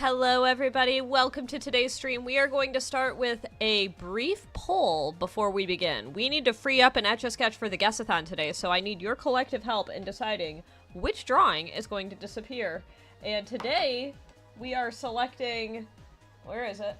Hello everybody, welcome to today's stream. We are going to start with a brief poll before we begin. We need to free up an Etch-a-Sketch for the Guessathon today, so I need your collective help in deciding which drawing is going to disappear. And today, we are selecting... where is it?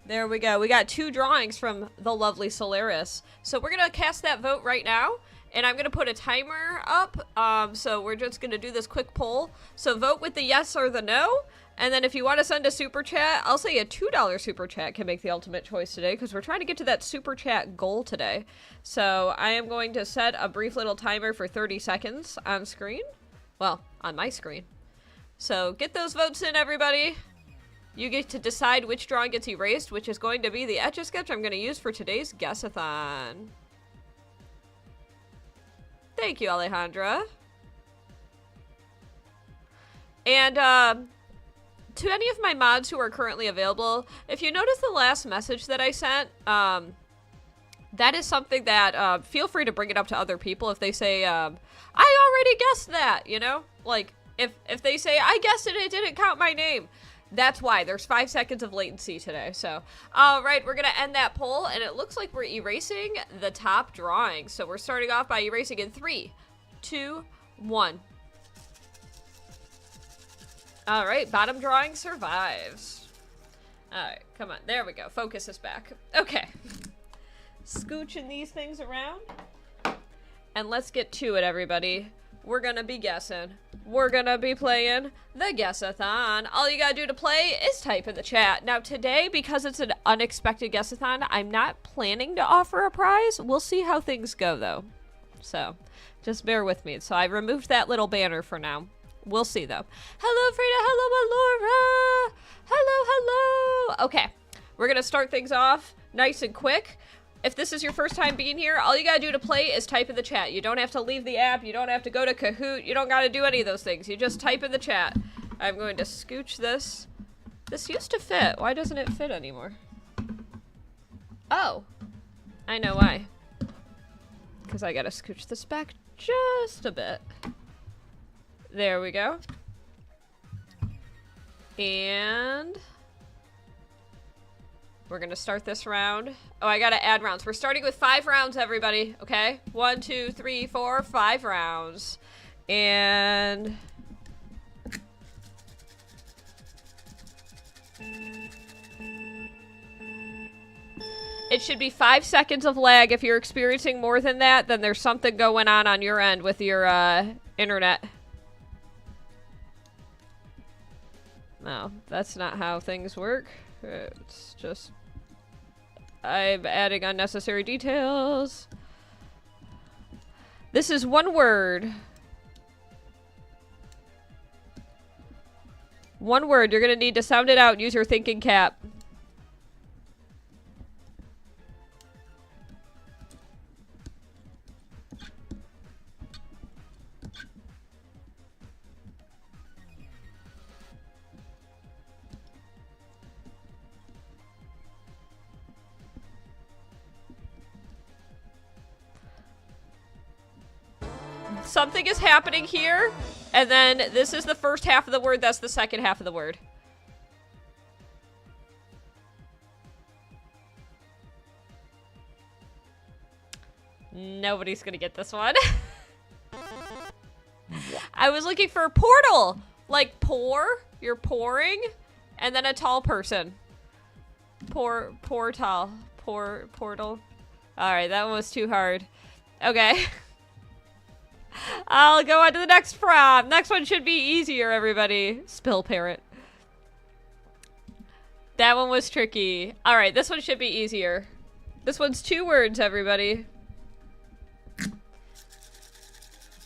There we go. We got two drawings from the lovely Solaris. So we're gonna cast that vote right now. And I'm going to put a timer up, so we're just going to do this quick poll. So vote with the yes or the no, and then if you want to send a super chat, I'll say a $2 super chat can make the ultimate choice today, because we're trying to get to that super chat goal today. So I am going to set a brief little timer for 30 seconds on screen. Well, on my screen. So get those votes in, everybody. You get to decide which drawing gets erased, which is going to be the Etch-a-Sketch I'm going to use for today's Guessathon. Thank you, Alejandra. And to any of my mods who are currently available, if you notice the last message that I sent, that is something that, feel free to bring it up to other people if they say, I already guessed that, you know? Like, if they say, I guessed it, it didn't count my name. That's why. There's 5 seconds of latency today, so. Alright, we're gonna end that poll, and it looks like we're erasing the top drawing. So we're starting off by erasing in 3, 2, 1. Alright, bottom drawing survives. Alright, come on. There we go. Focus is back. Okay. Scooching these things around. And let's get to it, everybody. We're gonna be guessing. We're gonna be playing the Guessathon. All you gotta do to play is type in the chat. Now today, because it's an unexpected Guessathon, I'm not planning to offer a prize. We'll see how things go though. So, just bear with me. So I removed that little banner for now. We'll see though. Hello Frida, hello Melora! Hello, hello! Okay, we're gonna start things off nice and quick. If this is your first time being here, all you gotta do to play is type in the chat. You don't have to leave the app, you don't have to go to Kahoot, you don't gotta do any of those things. You just type in the chat. I'm going to scooch this. This used to fit. Why doesn't it fit anymore? Oh. I know why. Because I gotta scooch this back just a bit. There we go. And... we're gonna start this round. Oh, I gotta add rounds. We're starting with 5 rounds, everybody. Okay? 1, 2, 3, 4, 5 rounds. And... it should be 5 seconds of lag. If you're experiencing more than that, then there's something going on your end with your, internet. No, that's not how things work. It's just... I'm adding unnecessary details. This is one word. One word. You're gonna need to sound it out. Use your thinking cap. Something is happening here, and then this is the first half of the word, that's the second half of the word. Nobody's gonna get this one. I was looking for a portal! Like pour, you're pouring, and then a tall person. Portal. Alright, that one was too hard. Okay. I'll go on to the next prompt. Next one should be easier, everybody. Spill parrot. That one was tricky. Alright, this one should be easier. This one's 2 words, everybody.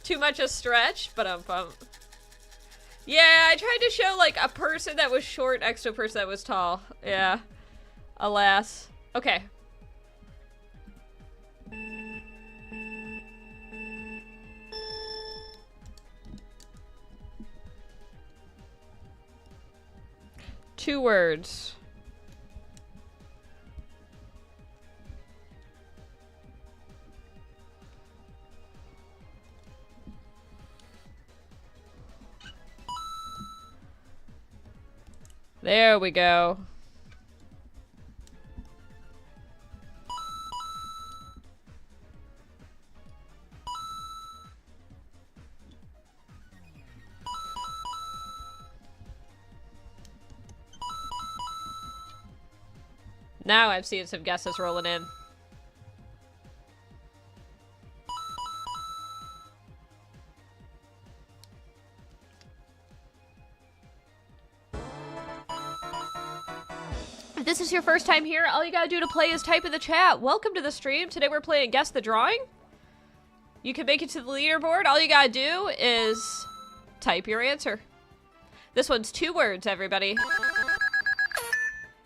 Too much a stretch, but I'm pumped. Yeah, I tried to show, like, a person that was short next to a person that was tall. Yeah. Alas. Okay. Two words. There we go. Now I'm seeing some guesses rolling in. If this is your first time here, all you gotta do to play is type in the chat. Welcome to the stream. Today we're playing Guess the Drawing. You can make it to the leaderboard. All you gotta do is type your answer. This one's 2 words, everybody.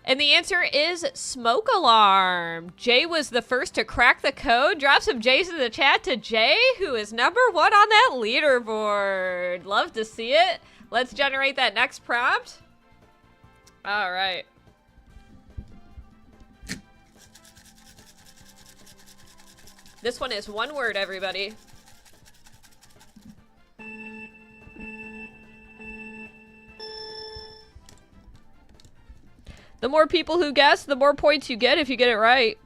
And the answer is smoke alarm. Jay was the first to crack the code. Drop some J's in the chat to Jay, who is #1 on that leaderboard. Love to see it. Let's generate that next prompt. All right. This one is 1 word, everybody. The more people who guess, the more points you get if you get it right.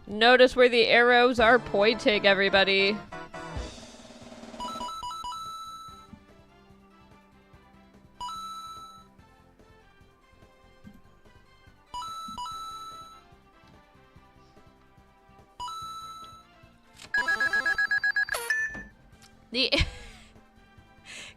Notice where the arrows are pointing, everybody.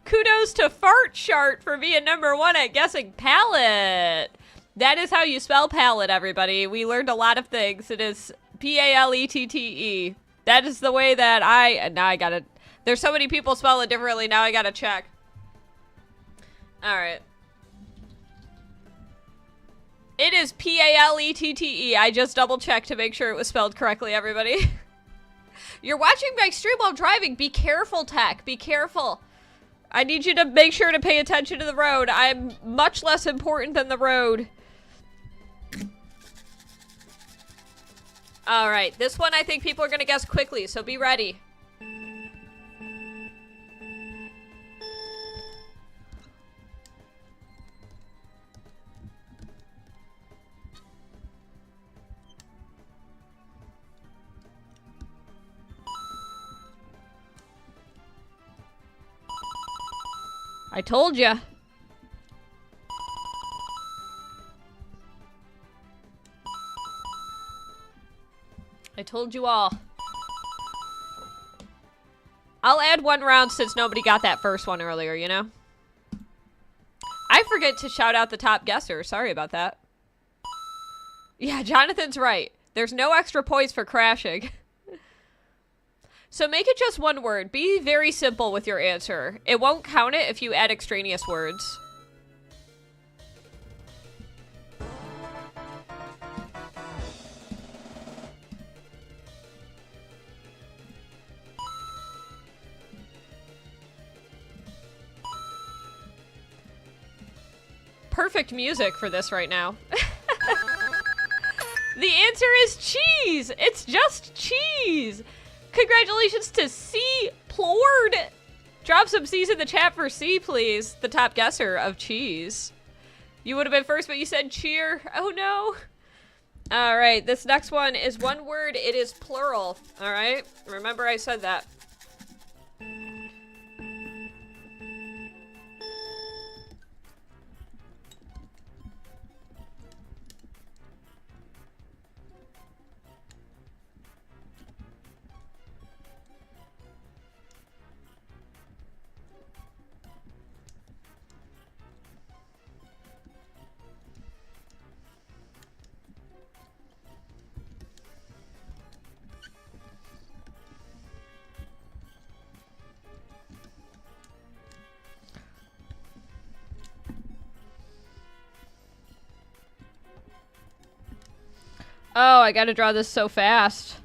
Kudos to Fart Chart for being #1 at guessing palette. That is how you spell palette, everybody. We learned a lot of things. It is P-A-L-E-T-T-E. That is the way that now I gotta, there's so many people spell it differently, now I gotta check. Alright. It is P-A-L-E-T-T-E. I just double checked to make sure it was spelled correctly, everybody. You're watching my stream while driving. Be careful, Tech. Be careful. I need you to make sure to pay attention to the road. I'm much less important than the road. All right, this one I think people are going to guess quickly, so be ready. I told ya. I told you all. I'll add 1 round since nobody got that first one earlier, you know? I forget to shout out the top guesser. Sorry about that. Yeah, Jonathan's right. There's no extra points for crashing. So make it just 1 word. Be very simple with your answer. It won't count it if you add extraneous words. Perfect music for this right now. The answer is cheese. It's just cheese. Congratulations to C. Plord. Drop some C's in the chat for C, please. The top guesser of cheese. You would have been first, but you said cheer. Oh, no. All right. This next one is 1 word. It is plural. All right. Remember I said that. Oh, I gotta draw this so fast.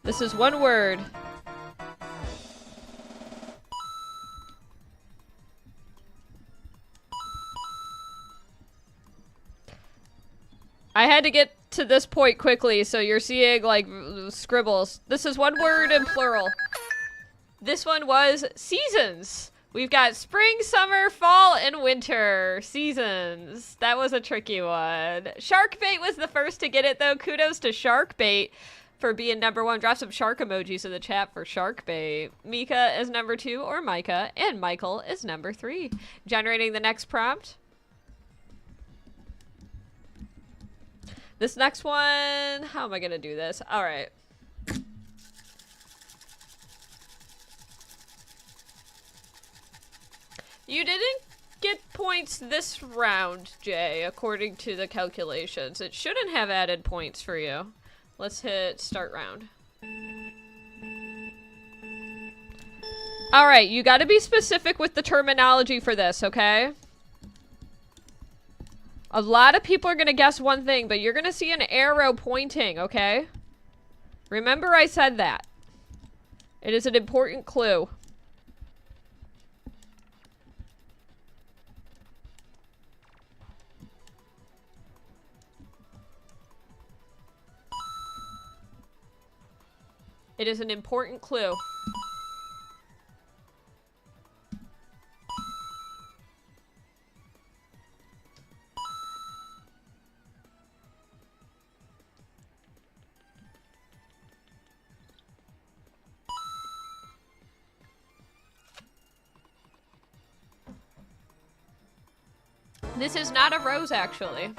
This is one word. I had to get to this point quickly, so you're seeing, like, scribbles. This is one word in plural. This one was seasons. We've got spring, summer, fall, and winter. Seasons. That was a tricky one. Sharkbait was the first to get it, though. Kudos to Sharkbait for being number one. Drop some shark emojis in the chat for Sharkbait. Mika is number 2, or Micah, and Michael is number 3. Generating the next prompt. This next one, how am I gonna do this? All right. You didn't get points this round, Jay, according to the calculations. It shouldn't have added points for you. Let's hit start round. All right, you gotta be specific with the terminology for this, okay? A lot of people are gonna guess one thing, but you're gonna see an arrow pointing, okay? Remember I said that. It is an important clue. It is an important clue. This is not a rose, actually.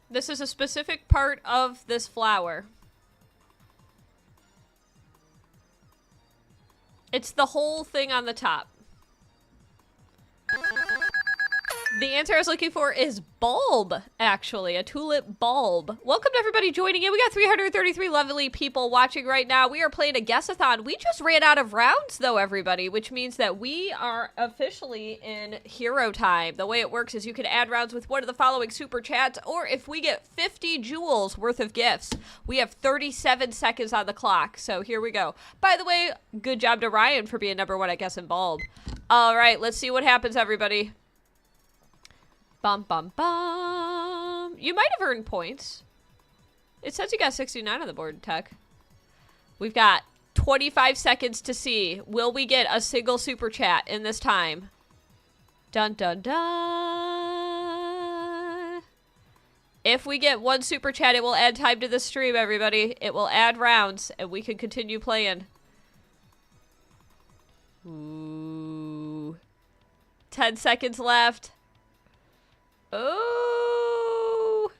This is a specific part of this flower. It's the whole thing on the top. The answer I was looking for is bulb, actually. A tulip bulb. Welcome to everybody joining in. We got 333 lovely people watching right now. We are playing a Guessathon. We just ran out of rounds, though, everybody, which means that we are officially in hero time. The way it works is you can add rounds with one of the following super chats, or if we get 50 jewels worth of gifts, we have 37 seconds on the clock. So here we go. By the way, good job to Ryan for being number one at Guessing Bulb. All right, let's see what happens, everybody. Bum, bum, bum. You might have earned points. It says you got 69 on the board, Tech. We've got 25 seconds to see. Will we get a single super chat in this time? Dun, dun, dun. If we get one super chat, it will add time to the stream, everybody. It will add rounds, and we can continue playing. Ooh. 10 seconds left. Oh.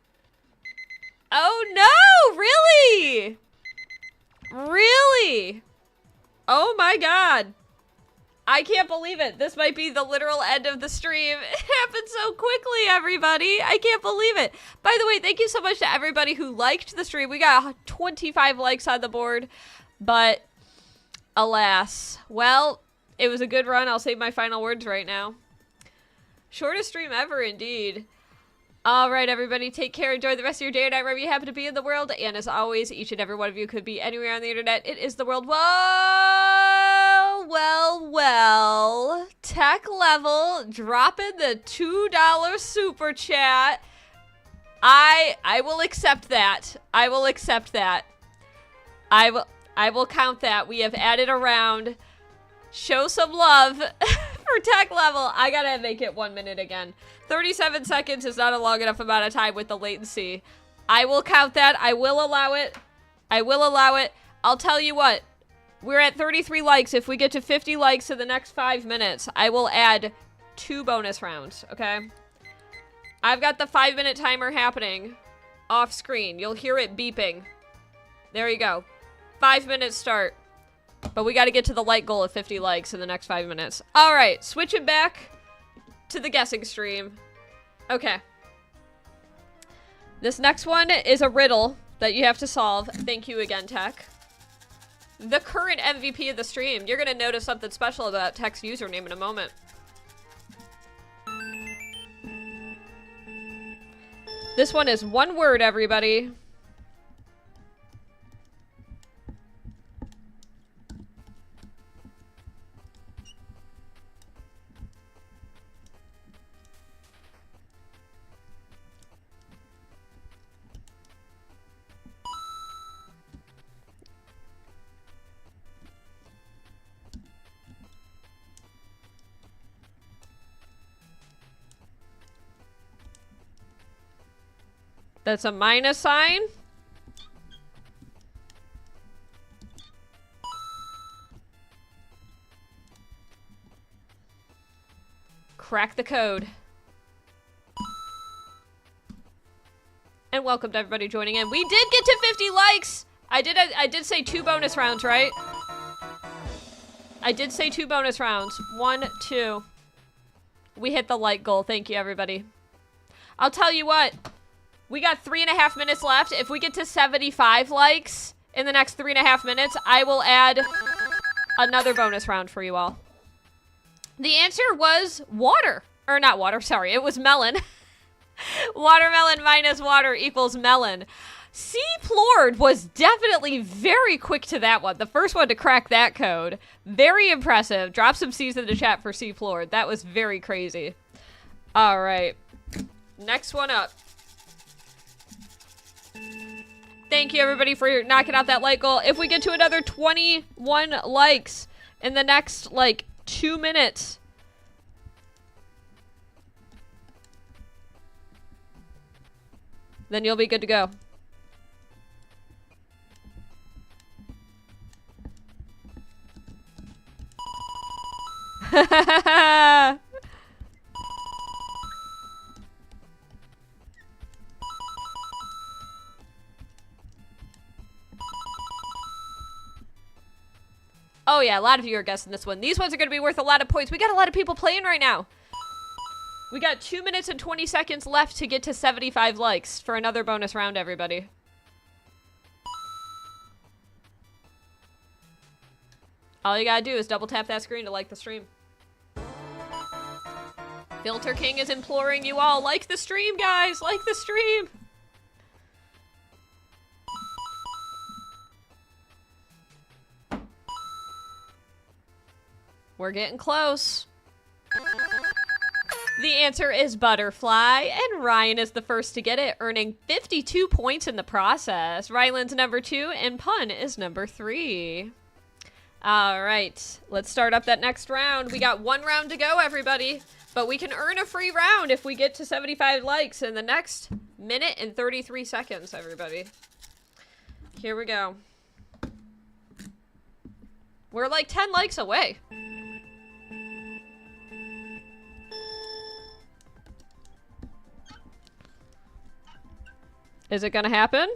Oh no, really? Really? Oh my god. I can't believe it. This might be the literal end of the stream. It happened so quickly, everybody. I can't believe it. By the way, thank you so much to everybody who liked the stream. We got 25 likes on the board, but alas. Well, it was a good run. I'll save my final words right now. Shortest stream ever, indeed. All right, everybody, take care. Enjoy the rest of your day or night wherever you happen to be in the world. And as always, each and every one of you could be anywhere on the internet. It is the world. Well, well, well. Tech Level dropping the $2 super chat. I will accept that. I will accept that. I will count that. We have added a round. Show some love for Tech Level. I gotta make it 1 minute again. 37 seconds is not a long enough amount of time with the latency. I will count that. I will allow it. I will allow it. I'll tell you what. We're at 33 likes. If we get to 50 likes in the next 5 minutes, I will add 2 bonus rounds, okay? I've got the 5-minute timer happening off screen. You'll hear it beeping. There you go. 5 minutes start. But we got to get to the like goal of 50 likes in the next 5 minutes. All right, switching back to the guessing stream. Okay. This next one is a riddle. that you have to solve. Thank you again, Tech. The current MVP of the stream. You're gonna notice something special about Tech's username in a moment. This one is one word, everybody. That's a minus sign. Crack the code. And welcome to everybody joining in. We did get to 50 likes. I did say 2 bonus rounds, right? I did say 2 bonus rounds. 1, 2. We hit the like goal. Thank you, everybody. I'll tell you what. We got 3.5 minutes left. If we get to 75 likes in the next 3.5 minutes, I will add another bonus round for you all. The answer was water. Or not water, sorry. It was melon. Watermelon minus water equals melon. C. Plord was definitely very quick to that one. The first one to crack that code. Very impressive. Drop some C's in the chat for C. Plord. That was very crazy. All right. Next one up. Thank you, everybody, for knocking out that like goal. If we get to another 21 likes in the next, 2 minutes, then you'll be good to go. Oh yeah, a lot of you are guessing this one. These ones are going to be worth a lot of points. We got a lot of people playing right now. We got 2 minutes and 20 seconds left to get to 75 likes for another bonus round, everybody. All you gotta do is double tap that screen to like the stream. Filter King is imploring you all, like the stream, guys! Like the stream! We're getting close. The answer is butterfly, and Ryan is the first to get it, earning 52 points in the process. Ryland's number 2, and Pun is number 3. All right, let's start up that next round. We got 1 round to go, everybody, but we can earn a free round if we get to 75 likes in the next minute and 33 seconds, everybody. Here we go. We're like 10 likes away. Is it gonna happen?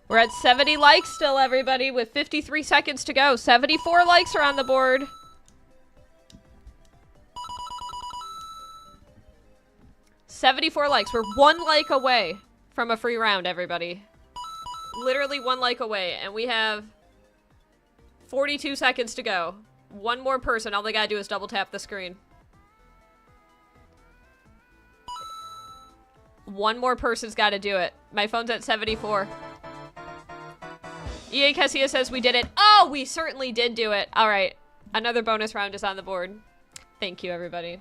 We're at 70 likes still, everybody, with 53 seconds to go. 74 likes are on the board. $74 likes. We're 1 like away from a free round, everybody. Literally 1 like away, and we have 42 seconds to go. 1 more person. All they gotta do is double tap the screen. 1 more person's gotta do it. My phone's at 74. EA Cassia says we did it. Oh, we certainly did do it. All right. Another bonus round is on the board. Thank you, everybody.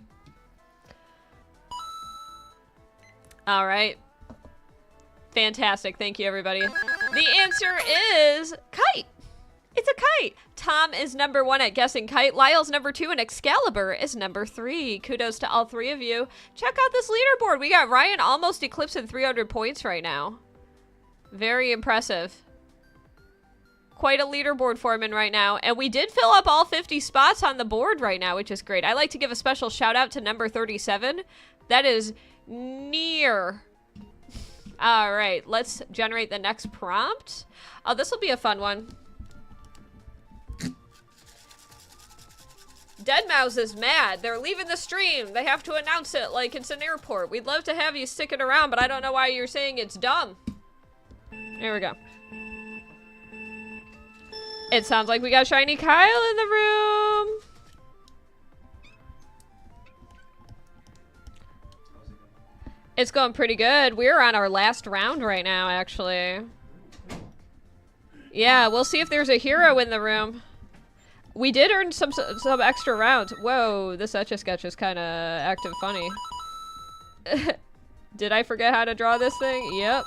All right. Fantastic. Thank you, everybody. The answer is kite. It's a kite. Tom is number 1 at guessing kite. Lyle's number 2 and Excalibur is number 3. Kudos to all 3 of you. Check out this leaderboard. We got Ryan almost eclipsing 300 points right now. Very impressive. Quite a leaderboard foreman right now. And we did fill up all 50 spots on the board right now, which is great. I'd like to give a special shout out to number 37. That is near... All right, let's generate the next prompt. Oh, this will be a fun one. Deadmau5 is mad. They're leaving the stream. They have to announce it like it's an airport. We'd love to have you sticking around, but I don't know why you're saying it's dumb. Here we go. It sounds like we got Shiny Kyle in the room. It's going pretty good. We're on our last round right now, actually. Yeah, we'll see if there's a hero in the room. We did earn some extra rounds. Whoa, this Etch-a-Sketch is kind of acting funny. Did I forget how to draw this thing? Yep.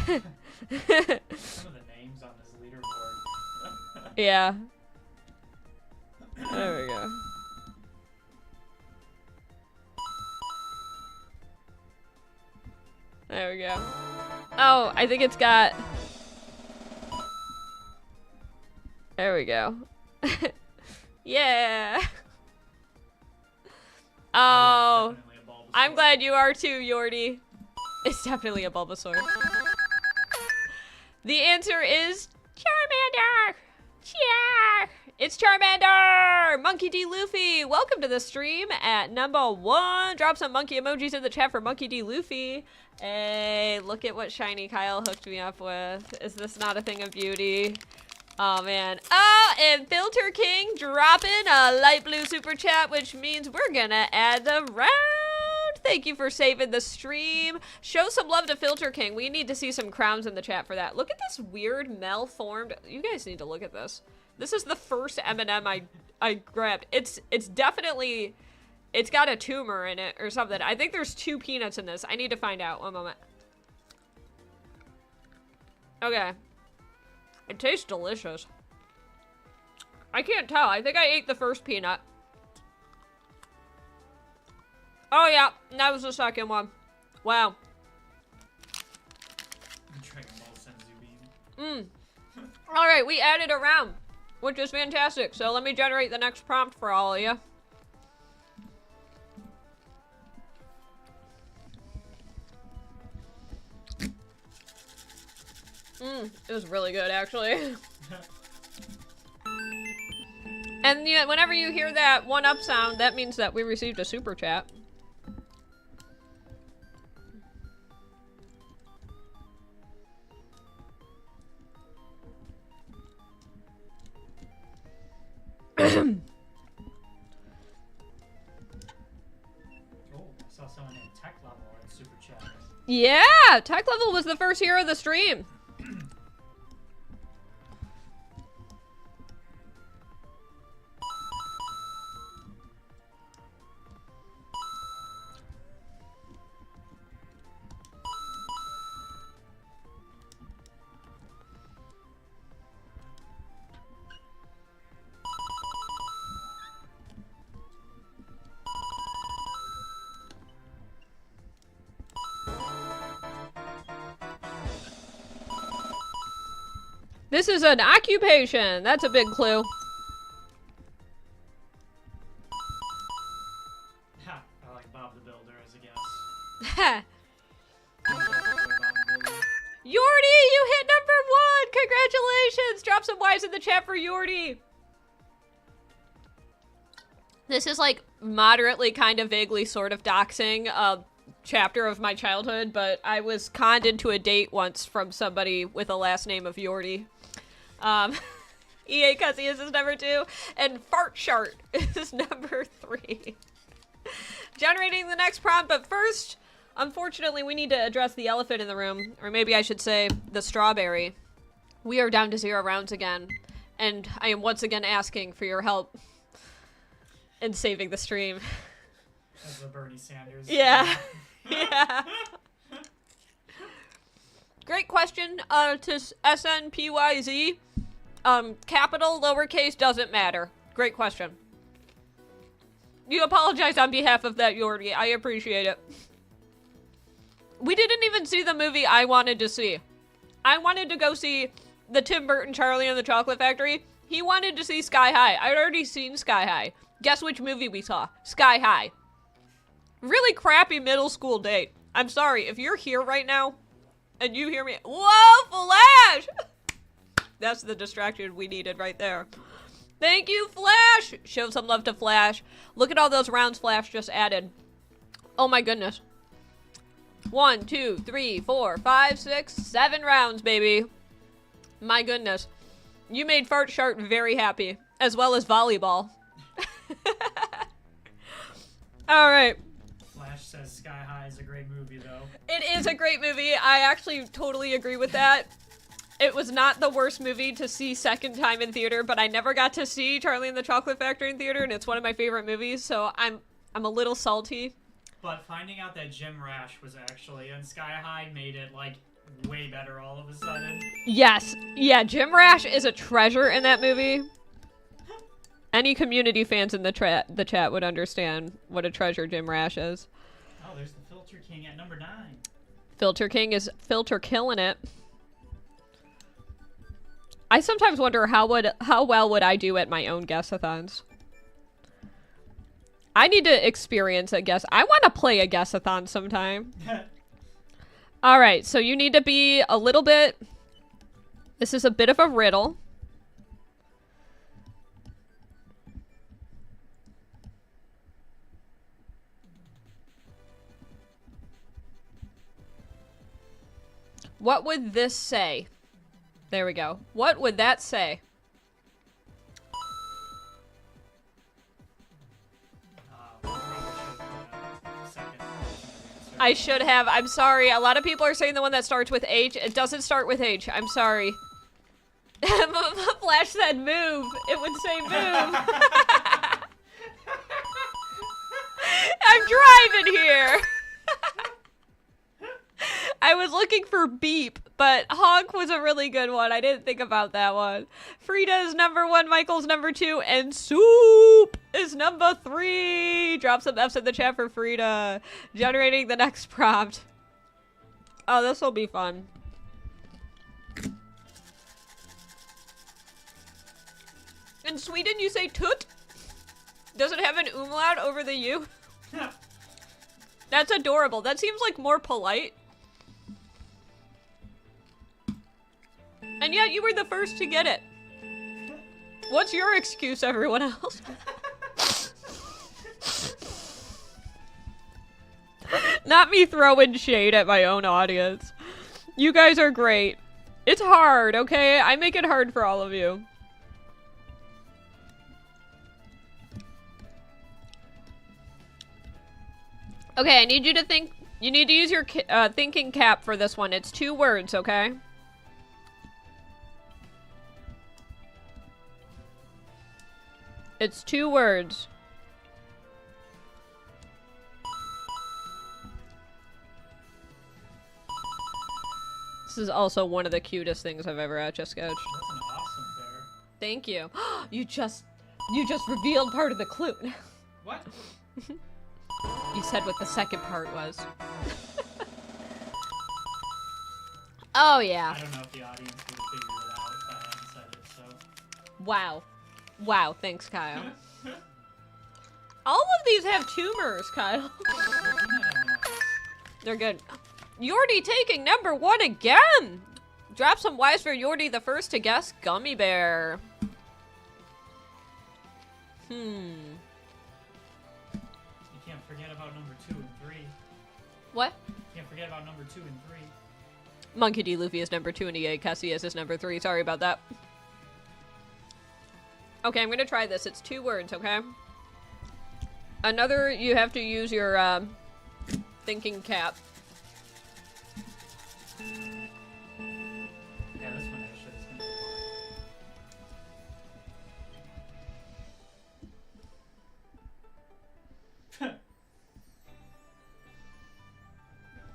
Some of the names on this leaderboard. Yeah. There we go. There we go. Oh, I think it's got... There we go. Yeah. Oh, I'm glad you are too, Yordi. It's definitely a Bulbasaur. The answer is Charmander! Yeah! It's Charmander! Monkey D. Luffy! Welcome to the stream at #1. Drop some monkey emojis in the chat for Monkey D. Luffy. Hey, look at what Shiny Kyle hooked me up with. Is this not a thing of beauty? Oh, man. Oh, and Filter King dropping a light blue super chat, which means we're gonna add the round. Thank you for saving the stream. Show some love to Filter King. We need to see some crowns in the chat for that. Look at this weird malformed... You guys need to look at this. This is the first M&M I grabbed. It's definitely... It's got a tumor in it or something. I think there's 2 peanuts in this. I need to find out. One moment. Okay. It tastes delicious. I can't tell. I think I ate the first peanut. Oh, yeah. That was the second one. Wow. All right. We added a round, which is fantastic. So let me generate the next prompt for all of you. It was really good, actually. And yeah, whenever you hear that 1-up sound, that means that we received a super chat. Oh, I saw someone named Tech Level in super chat. Yeah, Tech Level was the first hero of the stream. This is an occupation. That's a big clue. Ha, I like Bob the Builder as a guess. Ha! Yordi, you hit #1! Congratulations! Drop some Y's in the chat for Yordi. This is like moderately kind of vaguely sort of doxing a chapter of my childhood, but I was conned into a date once from somebody with a last name of Yordi. EA Cussy is his #2, and Fart Shart is #3. Generating the next prompt, but first, unfortunately, we need to address the elephant in the room, or maybe I should say the strawberry. We are down to 0 rounds again, and I am once again asking for your help in saving the stream. As the Bernie Sanders. Yeah. Yeah. Great question to SNPYZ. Capital, lowercase, doesn't matter. Great question. You apologize on behalf of that, Yordi. I appreciate it. We didn't even see the movie I wanted to see. I wanted to go see the Tim Burton Charlie and the Chocolate Factory. He wanted to see Sky High. I'd already seen Sky High. Guess which movie we saw? Sky High. Really crappy middle school date. I'm sorry, if you're here right now and you hear me, whoa, Flash! That's the distraction we needed right there. Thank you, Flash! Show some love to Flash. Look at all those rounds Flash just added. Oh my goodness. 1, 2, 3, 4, 5, 6, 7 rounds, baby. My goodness. You made Fart Shark very happy, as well as volleyball. Alright. Flash says Sky High is a great movie, though. It is a great movie. I actually totally agree with that. It was not the worst movie to see second time in theater, but I never got to see Charlie and the Chocolate Factory in theater, and it's one of my favorite movies, so I'm a little salty. But finding out that Jim Rash was actually in Sky High made it, like, way better all of a sudden. Yes. Yeah, Jim Rash is a treasure in that movie. Any Community fans in the chat would understand what a treasure Jim Rash is. Oh, there's the Filter King at number 9. Filter King is filter killing it. I sometimes wonder how well would I do at my own guessathons. I need to experience a guess. I want to play a guessathon sometime. All right, so you need to be a little bit. This is a bit of a riddle. What would this say? There we go. What would that say? I should have. I'm sorry. A lot of people are saying the one that starts with H. It doesn't start with H. I'm sorry. Flash said move. It would say move. I'm driving here. I was looking for beep, but honk was a really good one. I didn't think about that one. Frida is number 1, Michael's number 2, and soup is number 3. Drop some F's in the chat for Frida. Generating the next prompt. Oh, this will be fun. In Sweden, you say tut? Does it have an umlaut over the U? That's adorable. That seems like more polite. And yet you were the first to get it. What's your excuse, everyone else? Not me throwing shade at my own audience. You guys are great. It's hard, okay? I make it hard for all of you. Okay, I need you to think. You need to use your thinking cap for this one. It's 2 words, okay? It's 2 words. This is also one of the cutest things I've ever etch a sketch. That's an awesome bear. Thank you. You just revealed part of the clue. What? You said what the second part was. Oh yeah. I don't know if the audience would have figured it out if I hadn't said it, so. Wow. Wow, thanks, Kyle. All of these have tumors, Kyle. They're good. Yordi taking number 1 again! Drop some Ys for Yordi, the first to guess Gummy Bear. You can't forget about number 2 and 3. What? Can't forget about number 2 and 3. Monkey D. Luffy is number 2 and EA Cassius is number 3. Sorry about that. Okay, I'm gonna try this. It's 2 words, okay? Another, you have to use your, thinking cap. Yeah, this one actually is gonna be hard.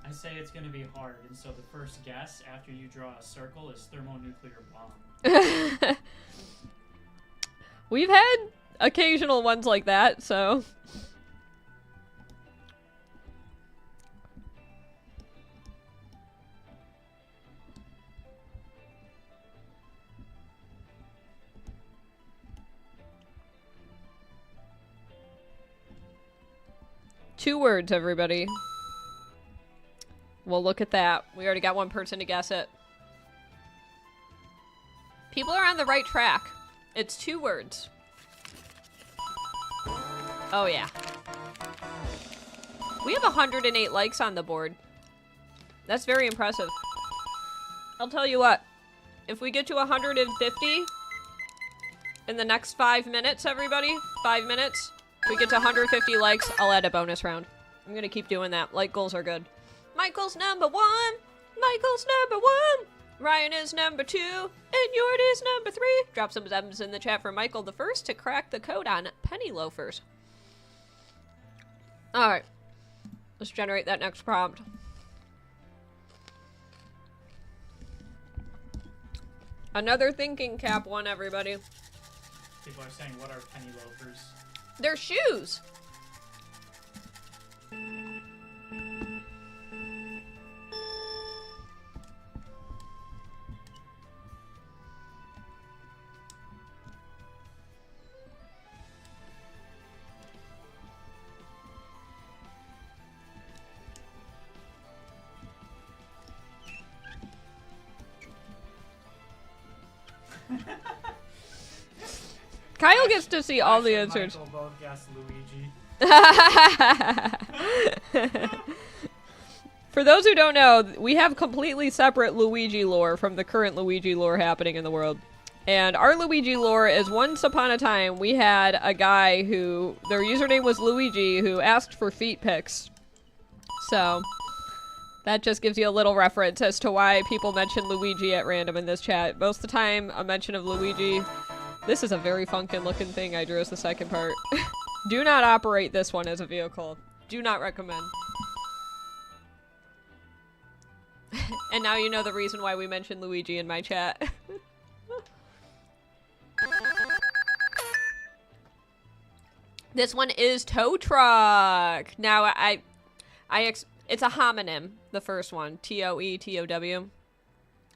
I say it's gonna be hard, and so the first guess after you draw a circle is thermonuclear bomb. We've had occasional ones like that, so. 2 words, everybody. Well, look at that. We already got one person to guess it. People are on the right track. It's 2 words. Oh, yeah. We have 108 likes on the board. That's very impressive. I'll tell you what. If we get to 150 in the next 5 minutes, everybody, 5 minutes, if we get to 150 likes, I'll add a bonus round. I'm gonna keep doing that. Like goals are good. Michael's number 1. Michael's number 1. Ryan is number 2. And Yord is number 3. Drop some M's in the chat for Michael the first to crack the code on penny loafers. Alright. Let's generate that next prompt. Another thinking cap one, everybody. People are saying, what are penny loafers? They're shoes! Kyle gets to see all the answers. Michael both guessed Luigi. For those who don't know, we have completely separate Luigi lore from the current Luigi lore happening in the world. And our Luigi lore is once upon a time we had a guy who, their username was Luigi, who asked for feet pics. So, that just gives you a little reference as to why people mention Luigi at random in this chat. Most of the time, a mention of Luigi. This is a very funkin' looking thing I drew as the second part. Do not operate this one as a vehicle. Do not recommend. And now you know the reason why we mentioned Luigi in my chat. This one is tow truck. Now it's a homonym, the first one. T-O-E-T-O-W.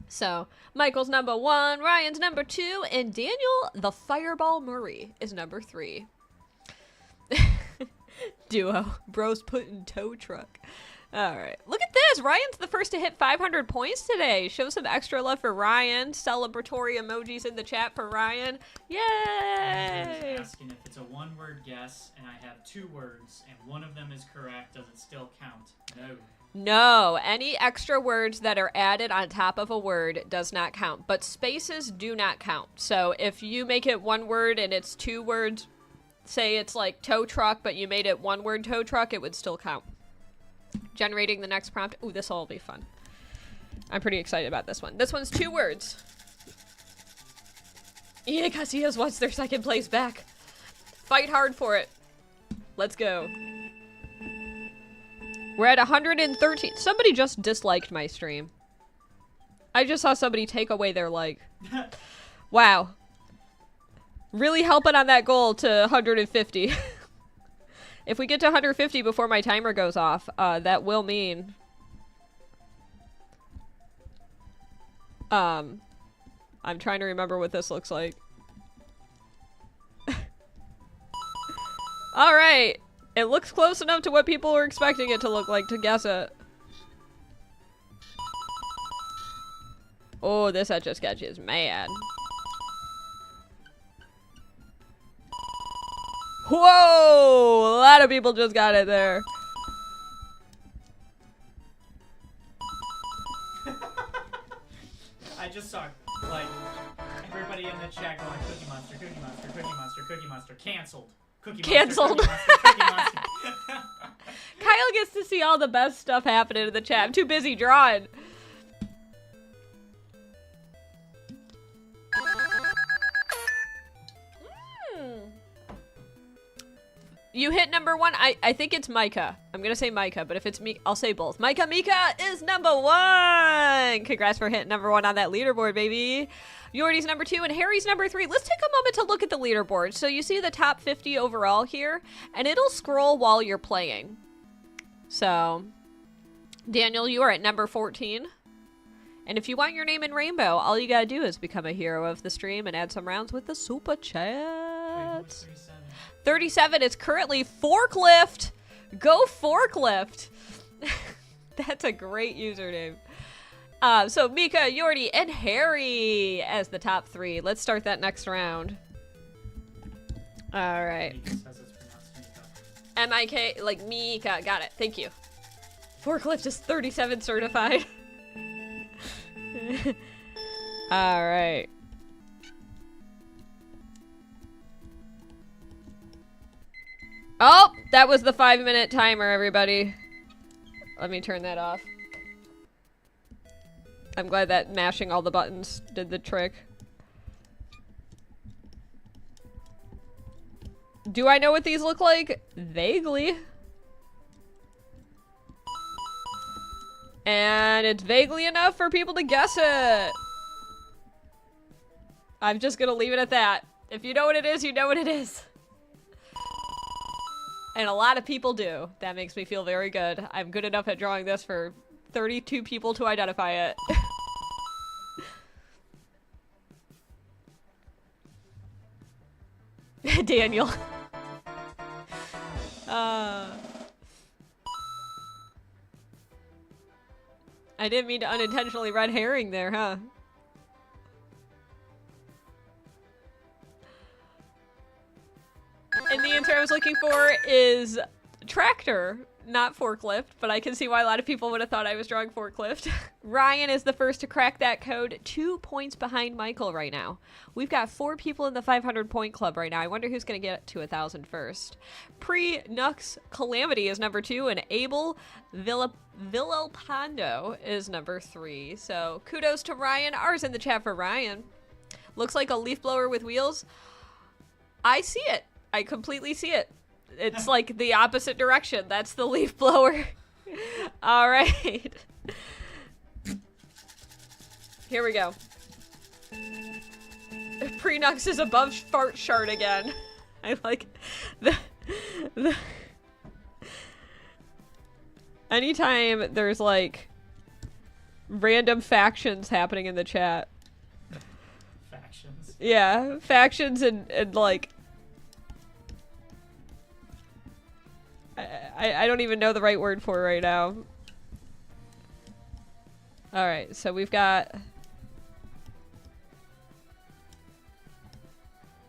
So, Michael's number 1, Ryan's number 2, and Daniel the Fireball Murray is number 3. Duo. Bros put in tow truck. Alright. Look at this! Ryan's the first to hit 500 points today. Show some extra love for Ryan. Celebratory emojis in the chat for Ryan. Yay! Asking if it's a 1-word guess and I have 2 words and one of them is correct, does it still count? No. No, any extra words that are added on top of a word does not count, but spaces do not count. So if you make it 1 word and it's 2 words, say it's like tow truck, but you made it 1 word tow truck, it would still count. Generating the next prompt. Ooh, this will be fun. I'm pretty excited about this one. This one's 2 words. Yeah, Casillas wants their second place back. Fight hard for it. Let's go. We're at 113. Somebody just disliked my stream. I just saw somebody take away their like. Wow. Really helping on that goal to 150. If we get to 150 before my timer goes off, that will mean... I'm trying to remember what this looks like. Alright. It looks close enough to what people were expecting it to look like to guess it. Oh, this Etch-a-Sketch is mad. Whoa! A lot of people just got it there. I just saw, like, everybody in the chat going, Cookie Monster, Cookie Monster, Cookie Monster, Cookie Monster, canceled. Cookie Monster, Canceled. Cookie Monster, Cookie Monster. Kyle gets to see all the best stuff happening in the chat. I'm too busy drawing. You hit number 1. I think it's Micah. I'm gonna say Micah, but if it's me, I'll say both. Micah is number 1. Congrats for hitting number 1 on that leaderboard, baby. Yordi's number 2 and Harry's number 3. Let's take a moment to look at the leaderboard. So you see the top 50 overall here, and it'll scroll while you're playing. So, Daniel, you are at number 14. And if you want your name in Rainbow, all you gotta do is become a hero of the stream and add some rounds with the super chat. Wait, 37 is currently Forklift. Go Forklift. That's a great username. So Mika, Yordi, and Harry as the top 3. Let's start that next round. All right. Mika says it's pronounced Mika. M-I-K, like Mika. Got it. Thank you. Forklift is 37 certified. All right. Oh, that was the 5-minute timer, everybody. Let me turn that off. I'm glad that mashing all the buttons did the trick. Do I know what these look like? Vaguely. And it's vaguely enough for people to guess it. I'm just gonna leave it at that. If you know what it is, you know what it is. And a lot of people do. That makes me feel very good. I'm good enough at drawing this for 32 people to identify it. Daniel. I didn't mean to unintentionally red herring there, huh? And the answer I was looking for is tractor, not forklift, but I can see why a lot of people would have thought I was drawing forklift. Ryan is the first to crack that code, 2 points behind Michael right now. We've got 4 people in the 500 point club right now. I wonder who's going to get to 1,000 first. Pre-Nux Calamity is number 2, and Abel Villalpando is number 3. So kudos to Ryan. R's in the chat for Ryan. Looks like a leaf blower with wheels. I see it. I completely see it. It's like the opposite direction. That's the leaf blower. All right. Here we go. Prenux is above fart chart again. I like the anytime there's like random factions happening in the chat. Factions. Yeah, factions and like I don't even know the right word for it right now. Alright, so we've got...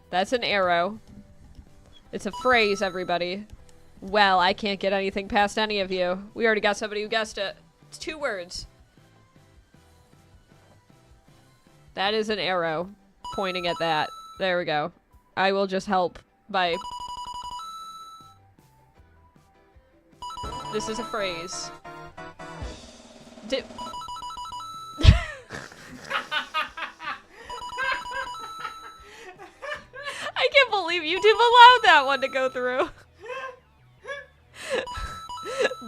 That's an arrow. It's a phrase, everybody. Well, I can't get anything past any of you. We already got somebody who guessed it. It's 2 words. That is an arrow pointing at that. There we go. I will just help by... This is a phrase. I can't believe YouTube allowed that one to go through.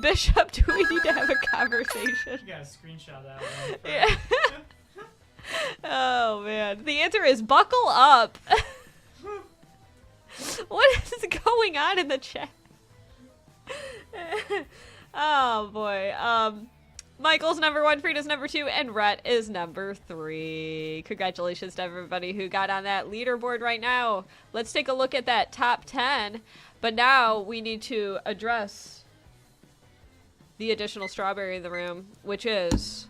Bishop, do we need to have a conversation? You gotta screenshot that one. Yeah. Oh man. The answer is buckle up. What is going on in the chat? Oh boy. Michael's number 1, Frida's number 2, and Rhett is number 3. Congratulations to everybody who got on that leaderboard right now. Let's take a look at that top 10. But now we need to address the additional strawberry in the room, which is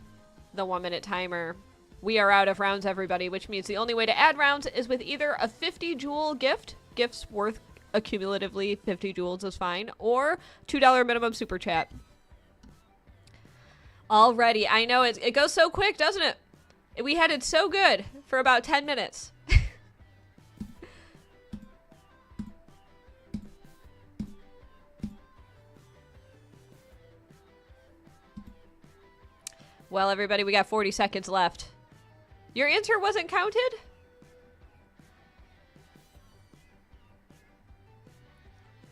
the 1-minute timer. We are out of rounds, everybody, which means the only way to add rounds is with either a 50 jewel gift, gifts worth accumulatively 50 jewels is fine, or $2 minimum super chat. Already, I know it goes so quick, doesn't it? We had it so good for about 10 minutes. Well, everybody, we got 40 seconds left. Your answer wasn't counted?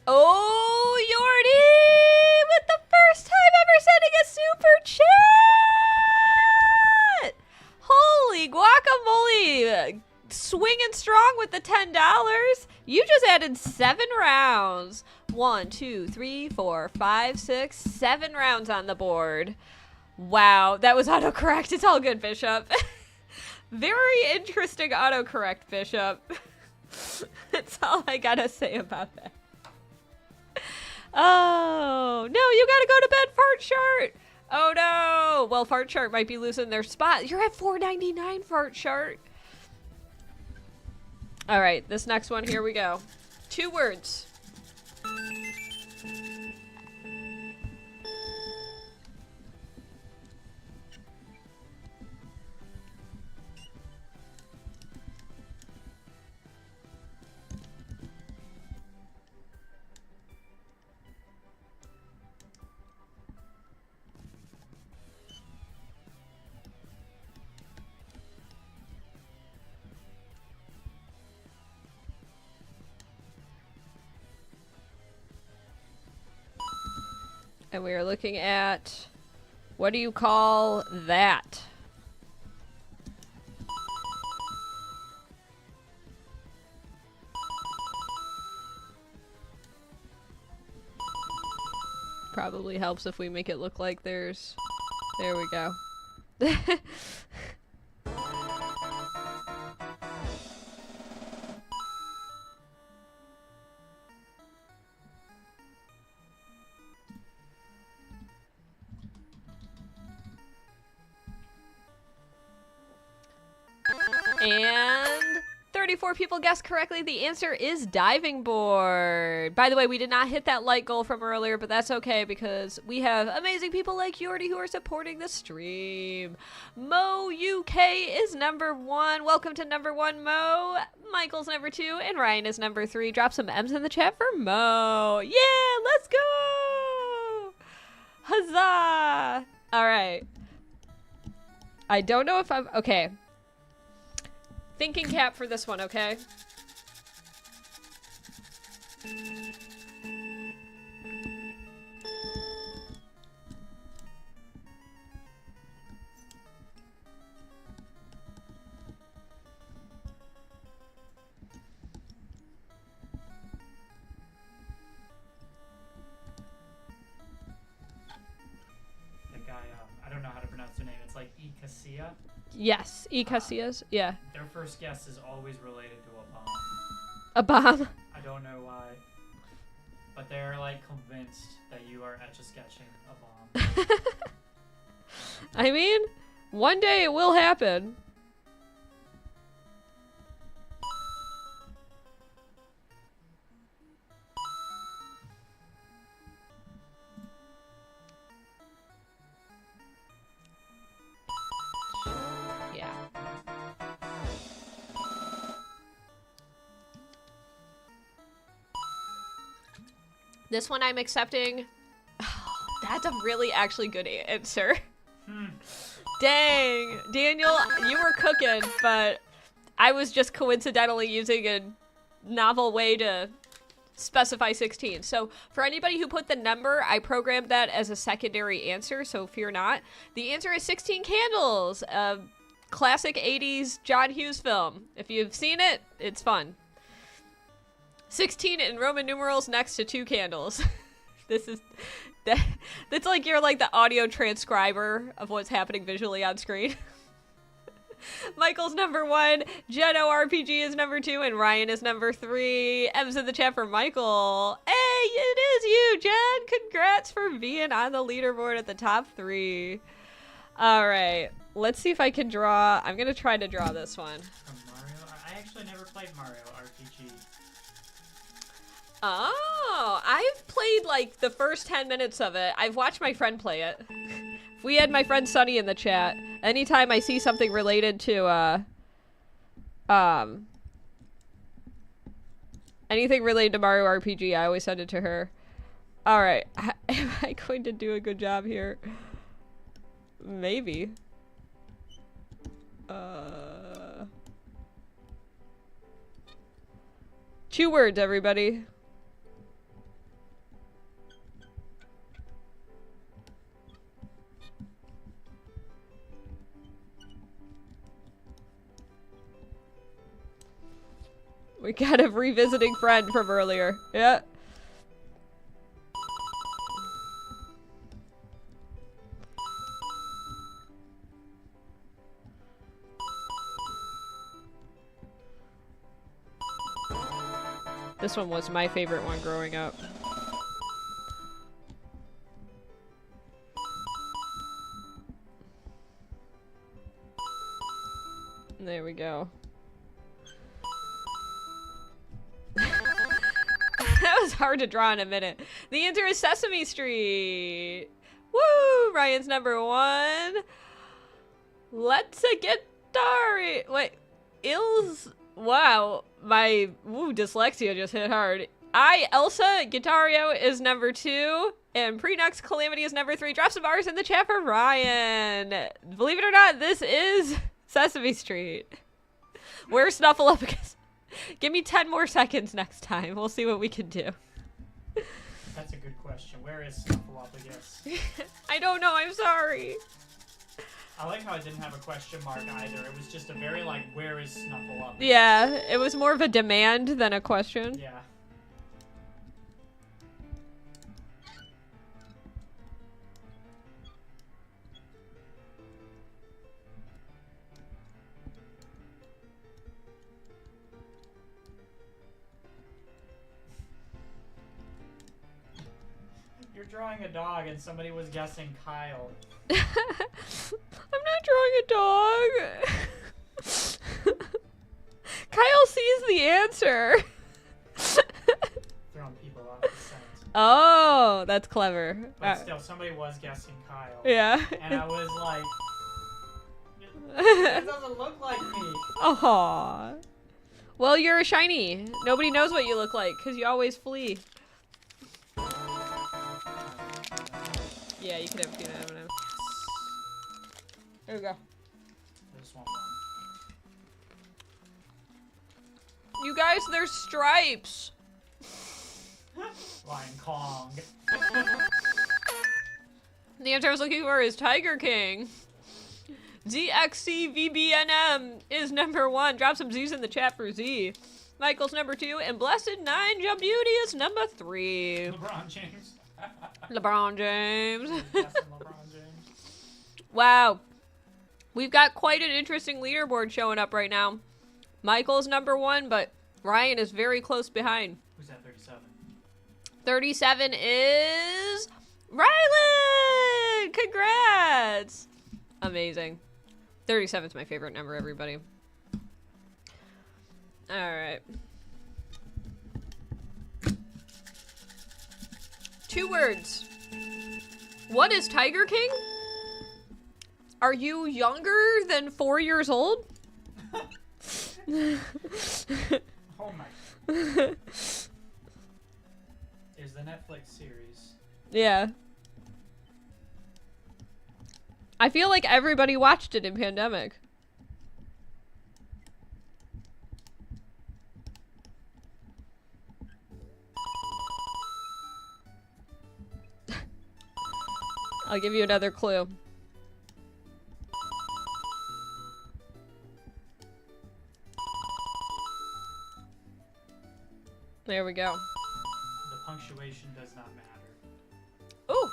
Oh, Yordi with the first time ever sending a super chat! Holy guacamole! Swinging strong with the $10. You just added 7 rounds. 1, 2, 3, 4, 5, 6, 7 rounds on the board. Wow, that was autocorrect. It's all good, Bishop. Very interesting autocorrect, Bishop. That's all I gotta say about that. Oh, no, you gotta go to bed, Fart Chart. Oh, no. Well, Fart Chart might be losing their spot. You're at $4.99, Fart Chart. All right, this next one, here we go. 2 words. And we are looking at, what do you call that? Probably helps if we make it look like there's, there we go. And 34 people guessed correctly. The answer is diving board. By the way, we did not hit that like goal from earlier, but that's okay because we have amazing people like Yordi who are supporting the stream. Mo UK is number 1. Welcome to number 1, Mo. Michael's number 2, and Ryan is number 3. Drop some M's in the chat for Mo. Yeah, let's go! Huzzah! All right. I don't know if I'm... Okay. Thinking cap for this one, okay? The guy, I don't know how to pronounce their name. It's like Ikasia. Yes, Casillas. Yeah. Their first guess is always related to a bomb. A bomb. I don't know why, but they're like convinced that you are etch-a-sketching a bomb. I mean, one day it will happen. This one I'm accepting. Oh, that's a really actually good answer. Dang. Daniel, you were cooking, but I was just coincidentally using a novel way to specify 16. So for anybody who put the number, I programmed that as a secondary answer, so fear not. The answer is 16 Candles, a classic 80s John Hughes film. If you've seen it, it's fun. 16 in Roman numerals next to 2 candles. This is that's like you're like the audio transcriber of what's happening visually on screen. Michael's number 1, Jeno RPG is number 2, and Ryan is number 3. M's in the chat for Michael. Hey, it is you, Jen. Congrats for being on the leaderboard at the top 3. All right, let's see if I can draw. I'm gonna try to draw this one. From Mario? I actually never played Mario RPG. Oh, I've played like the first 10 minutes of it. I've watched my friend play it. If we had my friend Sunny in the chat, anytime I see something related to, anything related to Mario RPG, I always send it to her. Alright, am I going to do a good job here? Maybe. 2 words, everybody. We got a revisiting friend from earlier. Yeah. This one was my favorite one growing up. There we go. That was hard to draw in a minute. The answer is Sesame Street. Woo! Ryan's number 1. Let's get started. Wait, wow, my dyslexia just hit hard. Elsa Guitario is number 2, and Prenox Calamity is number 3. Drop some R's in the chat for Ryan. Believe it or not, this is Sesame Street. Where's Snuffleupagus? Give me 10 more seconds next time. We'll see what we can do. That's a good question. Where is Snuffleupagus? I don't know. I'm sorry. I like how it didn't have a question mark either. It was just a very, like, where is Snuffleupagus? Yeah, it was more of a demand than a question. Yeah. You're drawing a dog and somebody was guessing Kyle. I'm not drawing a dog. Kyle sees the answer. Throwing people off the scent. Oh, that's clever. But still, somebody was guessing Kyle. Yeah. And I was like, that doesn't look like me. Aww. Well, you're a shiny. Nobody knows what you look like because you always flee. Yeah, you could have seen that. There we go. I just want one. You guys, there's stripes. Lion Kong. The answer I was looking for is Tiger King. ZXCVBNM is number 1. Drop some Z's in the chat for Z. Michael's number 2, and Blessed 9 Jump Beauty is number 3. LeBron James. LeBron James. LeBron James. Wow. We've got quite an interesting leaderboard showing up right now. Michael's number 1, but Ryan is very close behind. Who's at 37? 37 is Rylan! Congrats! Amazing. 37 is my favorite number, everybody. Alright. 2 words. What is Tiger King? Are you younger than 4 years old? Oh my. Is the Netflix series. Yeah. I feel like everybody watched it in pandemic. I'll give you another clue. There we go. The punctuation does not matter. Ooh.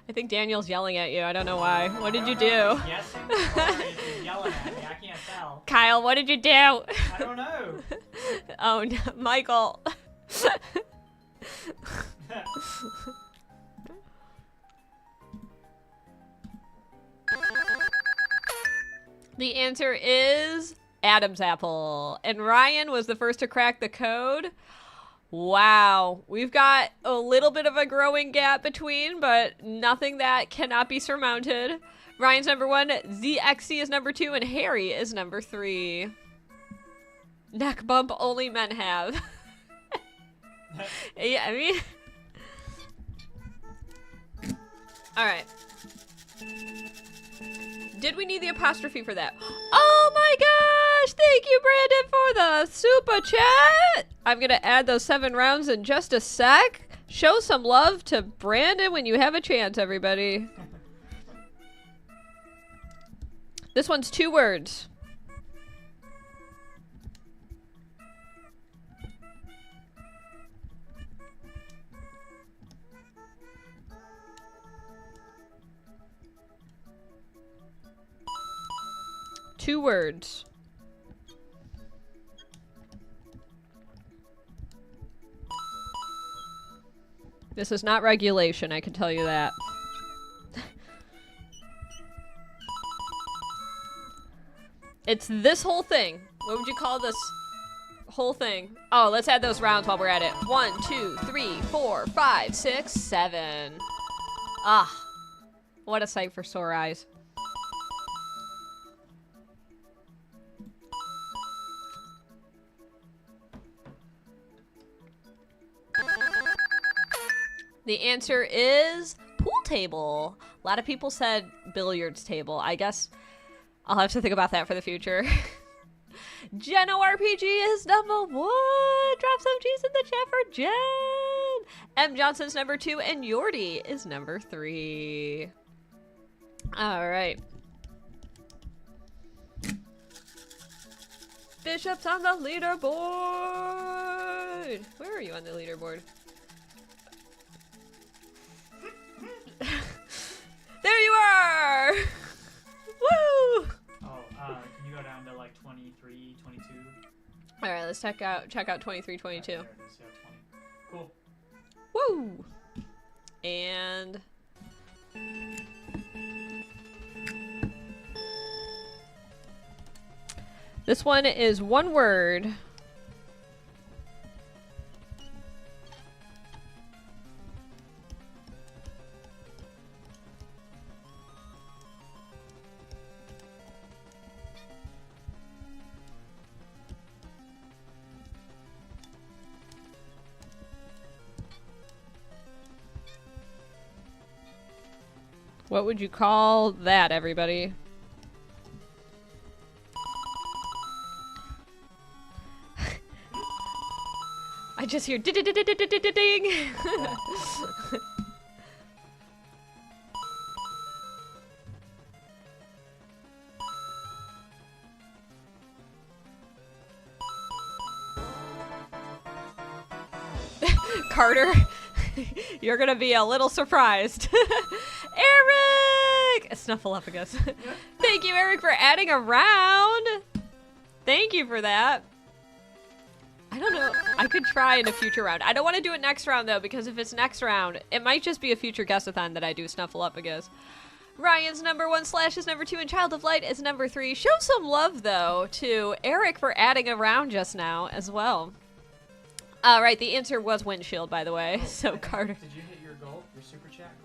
I think Daniel's yelling at you. I don't know why. What did you do? Guessing or if he's yelling at me. I can't tell. Kyle, what did you do? I don't know. Oh, no, Michael. The answer is Adam's apple. And Ryan was the first to crack the code. Wow. We've got a little bit of a growing gap between, but nothing that cannot be surmounted. Ryan's number 1, ZXC is number 2, and Harry is number 3. Neck bump only men have. Yeah, I mean... Alright. Did we need the apostrophe for that? Oh my gosh! Thank you, Brandon, for the super chat! I'm gonna add those 7 rounds in just a sec. Show some love to Brandon when you have a chance, everybody. This one's 2 words. Two words. This is not regulation, I can tell you that. It's this whole thing. What would you call this whole thing? Oh, let's add those rounds while we're at it. 1, 2, 3, 4, 5, 6, 7. Ah, what a sight for sore eyes. The answer is pool table. A lot of people said billiards table. I guess I'll have to think about that for the future. Geno RPG is number 1. Drop some G's in the chat for Jen. M. Johnson's number 2, and Yordi is number 3. All right. Bishop's on the leaderboard. Where are you on the leaderboard? There you are! Woo! Oh, can you go down to like 23, 22? All right, let's check out 23, 22. There it is, yeah, 20. Cool. Woo! And this one is one word. What would you call that, everybody? I just hear ding. Carter, you're gonna be a little surprised. Eric! Snuffleupagus. Thank you, Eric, for adding a round. Thank you for that. I don't know. I could try in a future round. I don't want to do it next round, though, because if it's next round, it might just be a future Guessathon that I do Snuffleupagus. Ryan's number 1, Slash is number 2, and Child of Light is number 3. Show some love, though, to Eric for adding a round just now as well. Right, the answer was windshield, by the way. So, Carter. Did you hit your goal? Your super chat goal?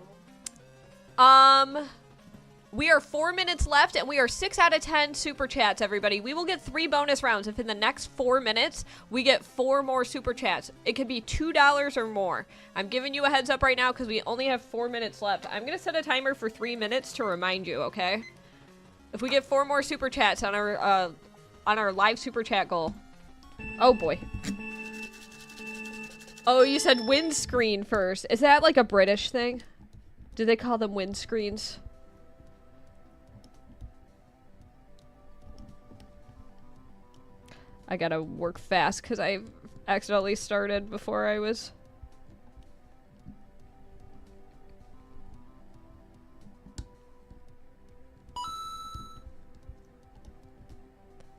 We are 4 minutes left, and we are 6 out of 10 super chats, everybody. We will get 3 bonus rounds if in the next 4 minutes we get 4 more super chats. It could be $2 or more. I'm giving you a heads up right now because we only have 4 minutes left. I'm going to set a timer for 3 minutes to remind you, okay? If we get 4 more super chats on our live super chat goal. Oh, boy. Oh, you said windscreen first. Is that like a British thing? Do they call them windscreens? I gotta work fast because I accidentally started before I was...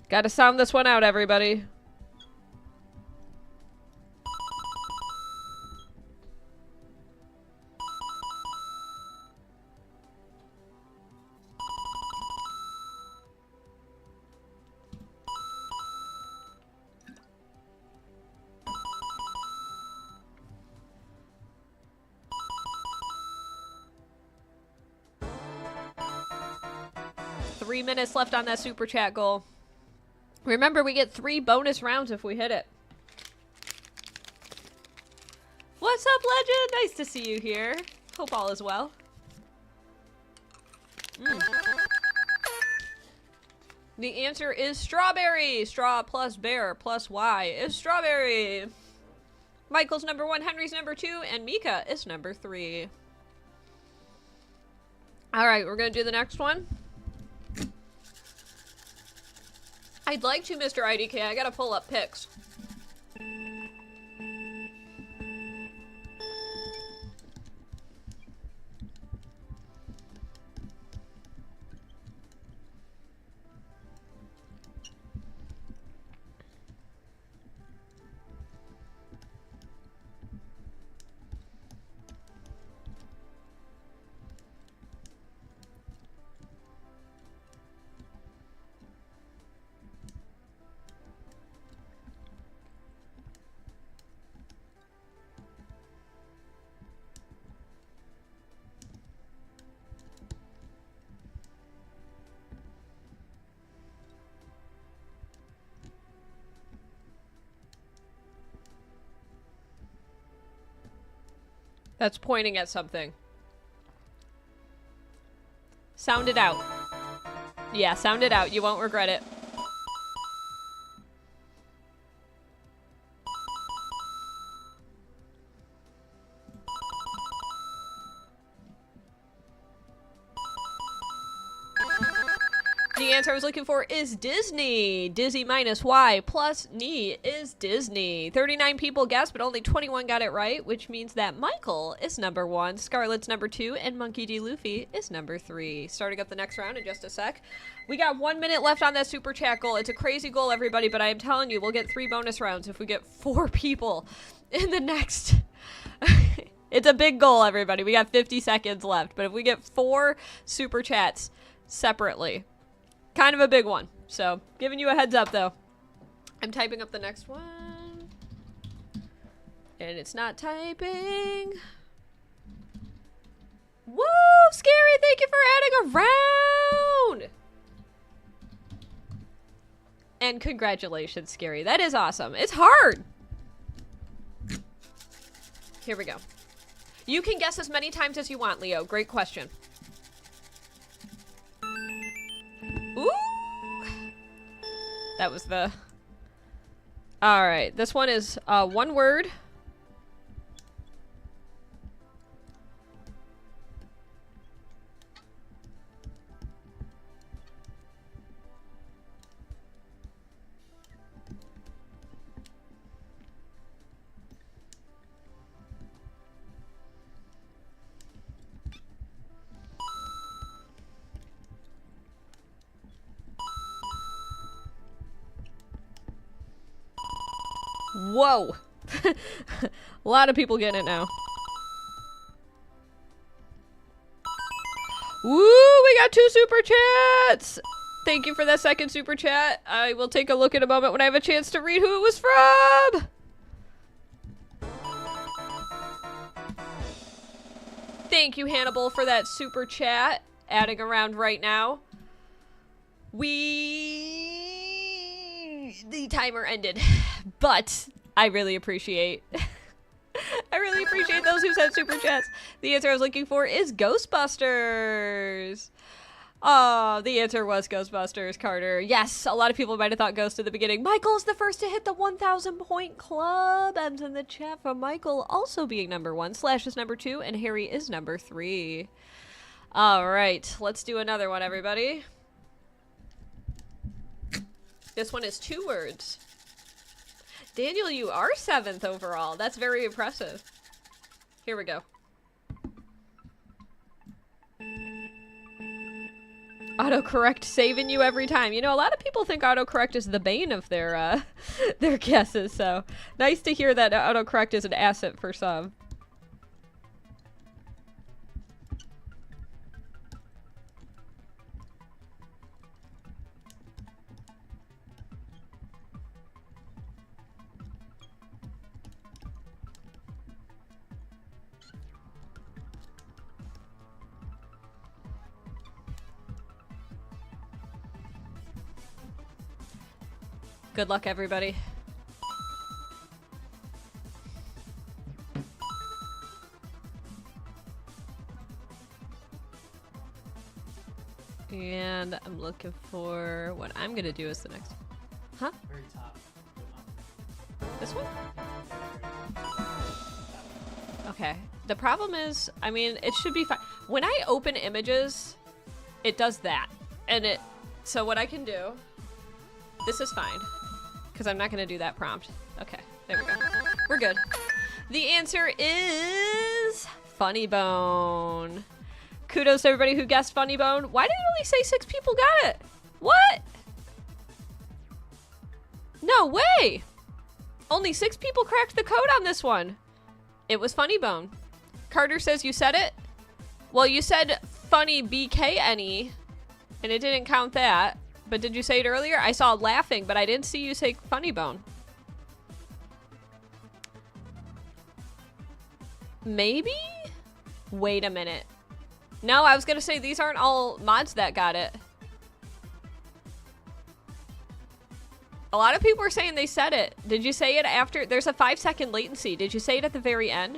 Gotta sound this one out, everybody. Three minutes left on that super chat goal. Remember, we get 3 bonus rounds if we hit it. What's up, Legend? Nice to see you here. Hope all is well. The answer is strawberry. Straw plus bear plus Y is strawberry. Michael's number 1, Henry's number 2, and Mika is number 3. All right, we're going to do the next one. I'd like to, Mr. IDK. I gotta pull up pics. That's pointing at something. Sound it out. Yeah, sound it out. You won't regret it. The answer I was looking for is Disney. Dizzy minus Y plus Ni is Disney. 39 people guessed, but only 21 got it right, which means that Michael is number 1, Scarlett's number 2, and Monkey D. Luffy is number 3. Starting up the next round in just a sec. We got 1 minute left on that super chat goal. It's a crazy goal, everybody, but I am telling you, we'll get 3 bonus rounds if we get 4 people in the next... It's a big goal, everybody. We got 50 seconds left, but if we get 4 super chats separately... Kind of a big one. So, giving you a heads up, though. I'm typing up the next one. And it's not typing. Woo! Scary! Thank you for adding a round! And congratulations, Scary. That is awesome. It's hard! Here we go. You can guess as many times as you want, Leo. Great question. Ooh! That was the... Alright, this one is one word. Whoa! A lot of people getting it now. Woo! We got 2 super chats! Thank you for that second super chat. I will take a look in a moment when I have a chance to read who it was from! Thank you, Hannibal, for that super chat. Adding around right now. The timer ended, but I really appreciate those who sent super chats. The answer I was looking for is Ghostbusters. Oh, the answer was Ghostbusters, Carter. Yes, a lot of people might have thought Ghost at the beginning. Michael's the first to hit the 1,000 point club. M's in the chat for Michael also being number 1. Slash is number 2, and Harry is number 3. All right, let's do another one, everybody. This one is 2 words. Daniel, you are 7th overall. That's very impressive. Here we go. Autocorrect saving you every time. You know, a lot of people think autocorrect is the bane of their guesses, so nice to hear that autocorrect is an asset for some. Good luck, everybody. And I'm looking for what I'm gonna do is the next. Huh? Very top. This one? Okay. The problem is, I mean, it should be fine. When I open images, it does that. And so what I can do, this is fine. Because I'm not going to do that prompt. Okay, there we go. We're good. The answer is Funny Bone. Kudos to everybody who guessed Funny Bone. Why did it only say 6 people got it? What? No way! Only 6 people cracked the code on this one. It was Funny Bone. Carter says you said it? Well, you said Funny BKNE, and it didn't count that. But did you say it earlier? I saw laughing, but I didn't see you say Funny Bone. Maybe? Wait a minute. No, I was gonna say these aren't all mods that got it. A lot of people were saying they said it. Did you say it after? There's a 5-second latency. Did you say it at the very end?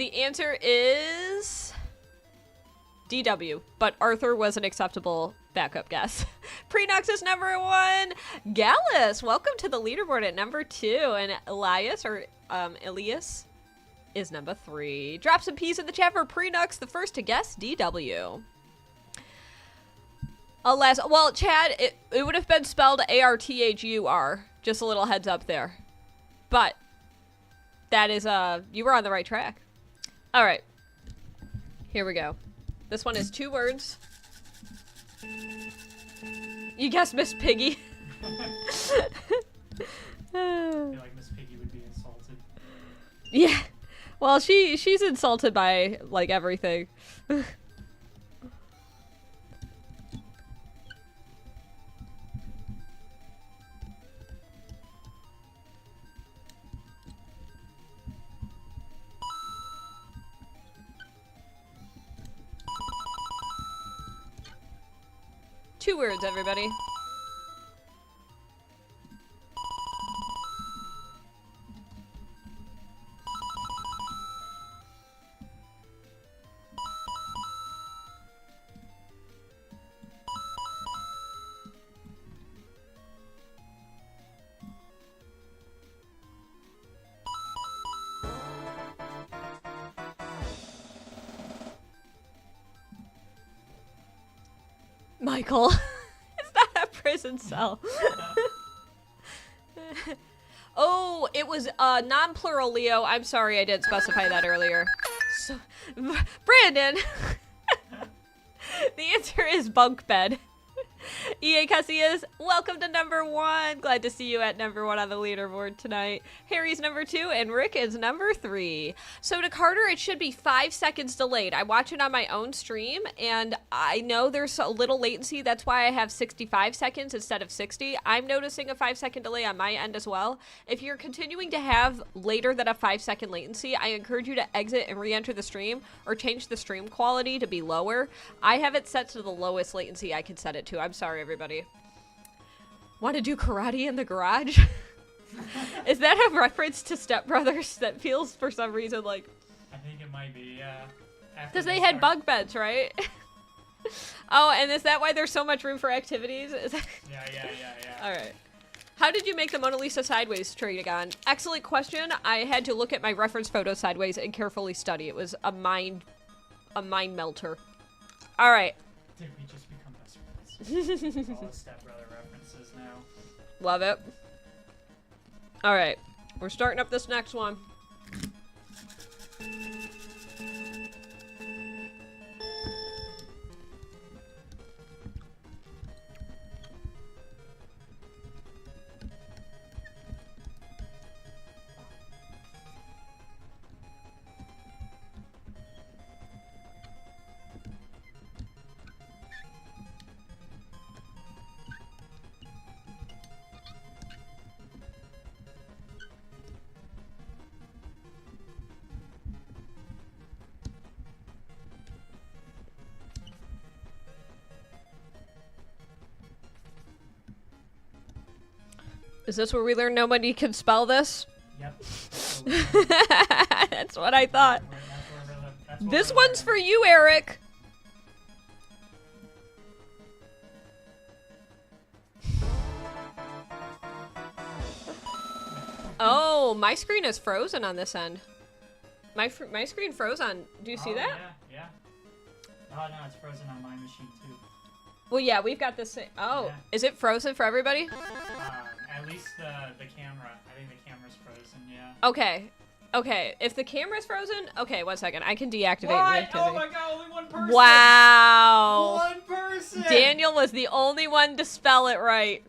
The answer is DW, but Arthur was an acceptable backup guess. Prenox is number 1. Gallus, welcome to the leaderboard at number 2. And Elias, or Elias, is number 3. Drop some peas in the chat for Prenox, the first to guess DW. Alas, well, Chad, it would have been spelled ARTHUR. Just a little heads up there. But that is, you were on the right track. All right. Here we go. This one is 2 words. You guessed Miss Piggy. I feel like Miss Piggy would be insulted. Yeah. Well, she's insulted by, like, everything. Two words, everybody. Michael. Is that a prison cell? Oh, it was non-plural, Leo. I'm sorry I didn't specify that earlier. So, Brandon. The answer is bunk bed. EA Casillas, welcome to number 1. Glad to see you at number 1 on the leaderboard tonight. Harry's number 2 and Rick is number 3. So to Carter, it should be 5 seconds delayed. I watch it on my own stream and I know there's a little latency. That's why I have 65 seconds instead of 60. I'm noticing a 5-second delay on my end as well. If you're continuing to have later than a 5-second latency, I encourage you to exit and re-enter the stream or change the stream quality to be lower. I have it set to the lowest latency I can set it to. I'm sorry, everybody. Want to do karate in the garage? Is that a reference to Step Brothers? That feels for some reason like... I think it might be, yeah. Because they had bunk beds, right? Oh, and is that why there's so much room for activities? Yeah. All right. How did you make the Mona Lisa sideways, Trigon? Excellent question. I had to look at my reference photo sideways and carefully study. It was a mind melter. All right. Did we just become best friends? All the Step Brother references now. Love it. All right. We're starting up this next one. Is this where we learn nobody can spell this? Yep. That's what I thought. This one's for you, Eric. Oh, my screen is frozen on this end. My screen froze on. Do you see that? Yeah. Oh no, it's frozen on my machine too. Well, yeah, we've got this. Oh, yeah. Is it frozen for everybody? At least the camera. I think the camera's frozen. Yeah. Okay. If the camera's frozen, okay. 1 second. I can deactivate what? the Oh my god! Only one person. Wow. One person. Daniel was the only one to spell it right.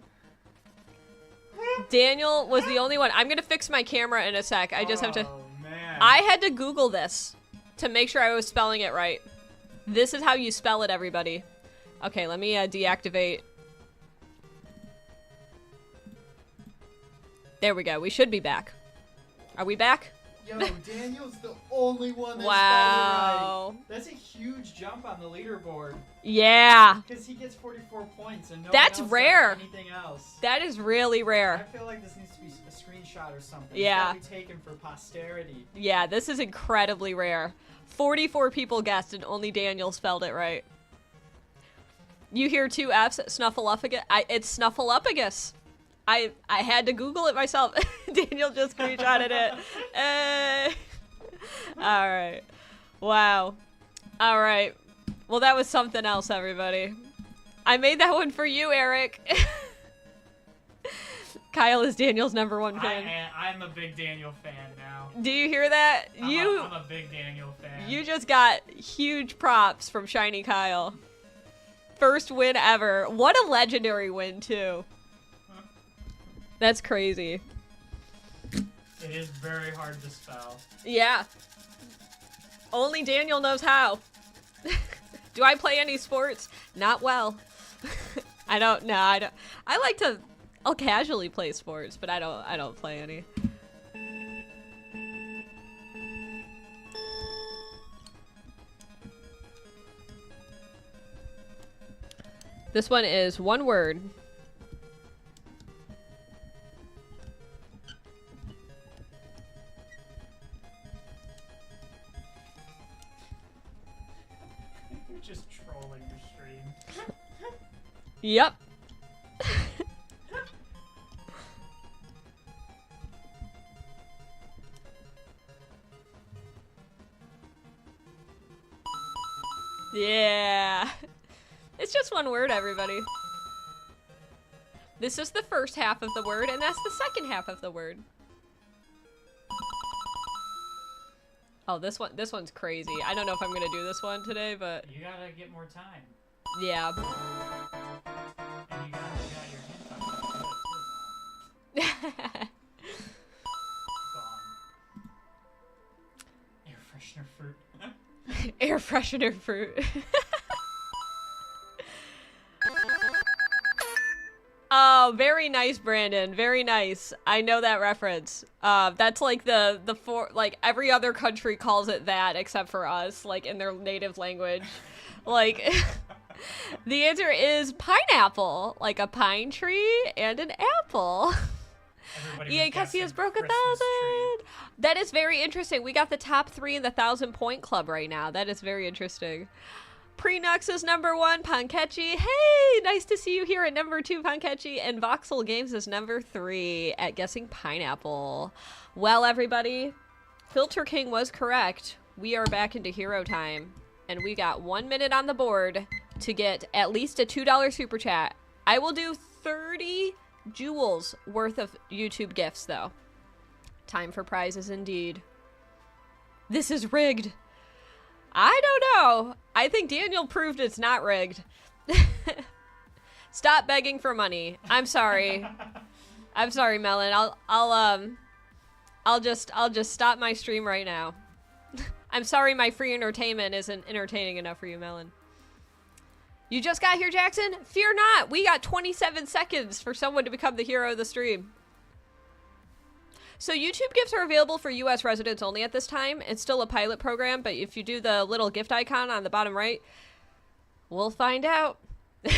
Daniel was the only one. I'm gonna fix my camera in a sec. I just have to. Oh man. I had to Google this to make sure I was spelling it right. This is how you spell it, everybody. Okay, let me deactivate. There we go. We should be back. Are we back? Yo, Daniel's the only one that spelled it Wow. right. That's a huge jump on the leaderboard. Yeah. Because he gets 44 points and no That's one else rare. got anything else. That is really I rare. feel like this needs to be a screenshot or something. Yeah. It's gotta be taken for posterity. Yeah, this is incredibly rare. 44 people guessed and only Daniel spelled it right. You hear 2 F's, Snuffleupagus. It's Snuffleupagus. I had to Google it myself. Daniel just screenshotted it. All right. Wow. All right. Well, that was something else, everybody. I made that one for you, Eric. Kyle is Daniel's #1 fan. I'm a big Daniel fan now. Do you hear that? I'm a big Daniel fan. You just got huge props from Shiny Kyle. First win ever. What a legendary win, too. That's crazy. It is very hard to spell. Yeah. Only Daniel knows how. Do I play any sports? Not well. I don't. I like to. I'll casually play sports, but I don't play any. This one is one word. You're just trolling your stream. Yep. Yeah. It's just one word, everybody. This is the first half of the word, and that's the second half of the word. Oh, this one's crazy. I don't know if I'm gonna do this one today, but You gotta get more time. yeah. And you got your hint on it. Gone. Air freshener fruit. Air freshener fruit. Oh, very nice, Brandon. Very nice. I know that reference. That's like like every other country calls it that except for us, like in their native language. Like, the answer is pineapple, like a pine tree and an apple. Everybody EA was Casillas guessing broke 1,000. Christmas tree. That is very interesting. We got the top 3 in the 1,000-point club right now. That is very interesting. Prenux is #1, Ponkechi. Hey, nice to see you here at #2, Ponkechi. And Voxel Games is #3 at guessing pineapple. Well, everybody, Filter King was correct. We are back into hero time. And we got 1 minute on the board to get at least a $2 super chat. I will do 30 jewels worth of YouTube gifts, though. Time for prizes indeed. This is rigged. I don't know. I think Daniel proved it's not rigged. Stop begging for money. I'm sorry. I'm sorry, Melon. I'll just stop my stream right now. I'm sorry my free entertainment isn't entertaining enough for you, Melon. You just got here, Jackson? Fear not. We got 27 seconds for someone to become the hero of the stream. So YouTube gifts are available for US residents only at this time. It's still a pilot program, but if you do the little gift icon on the bottom right, we'll find out.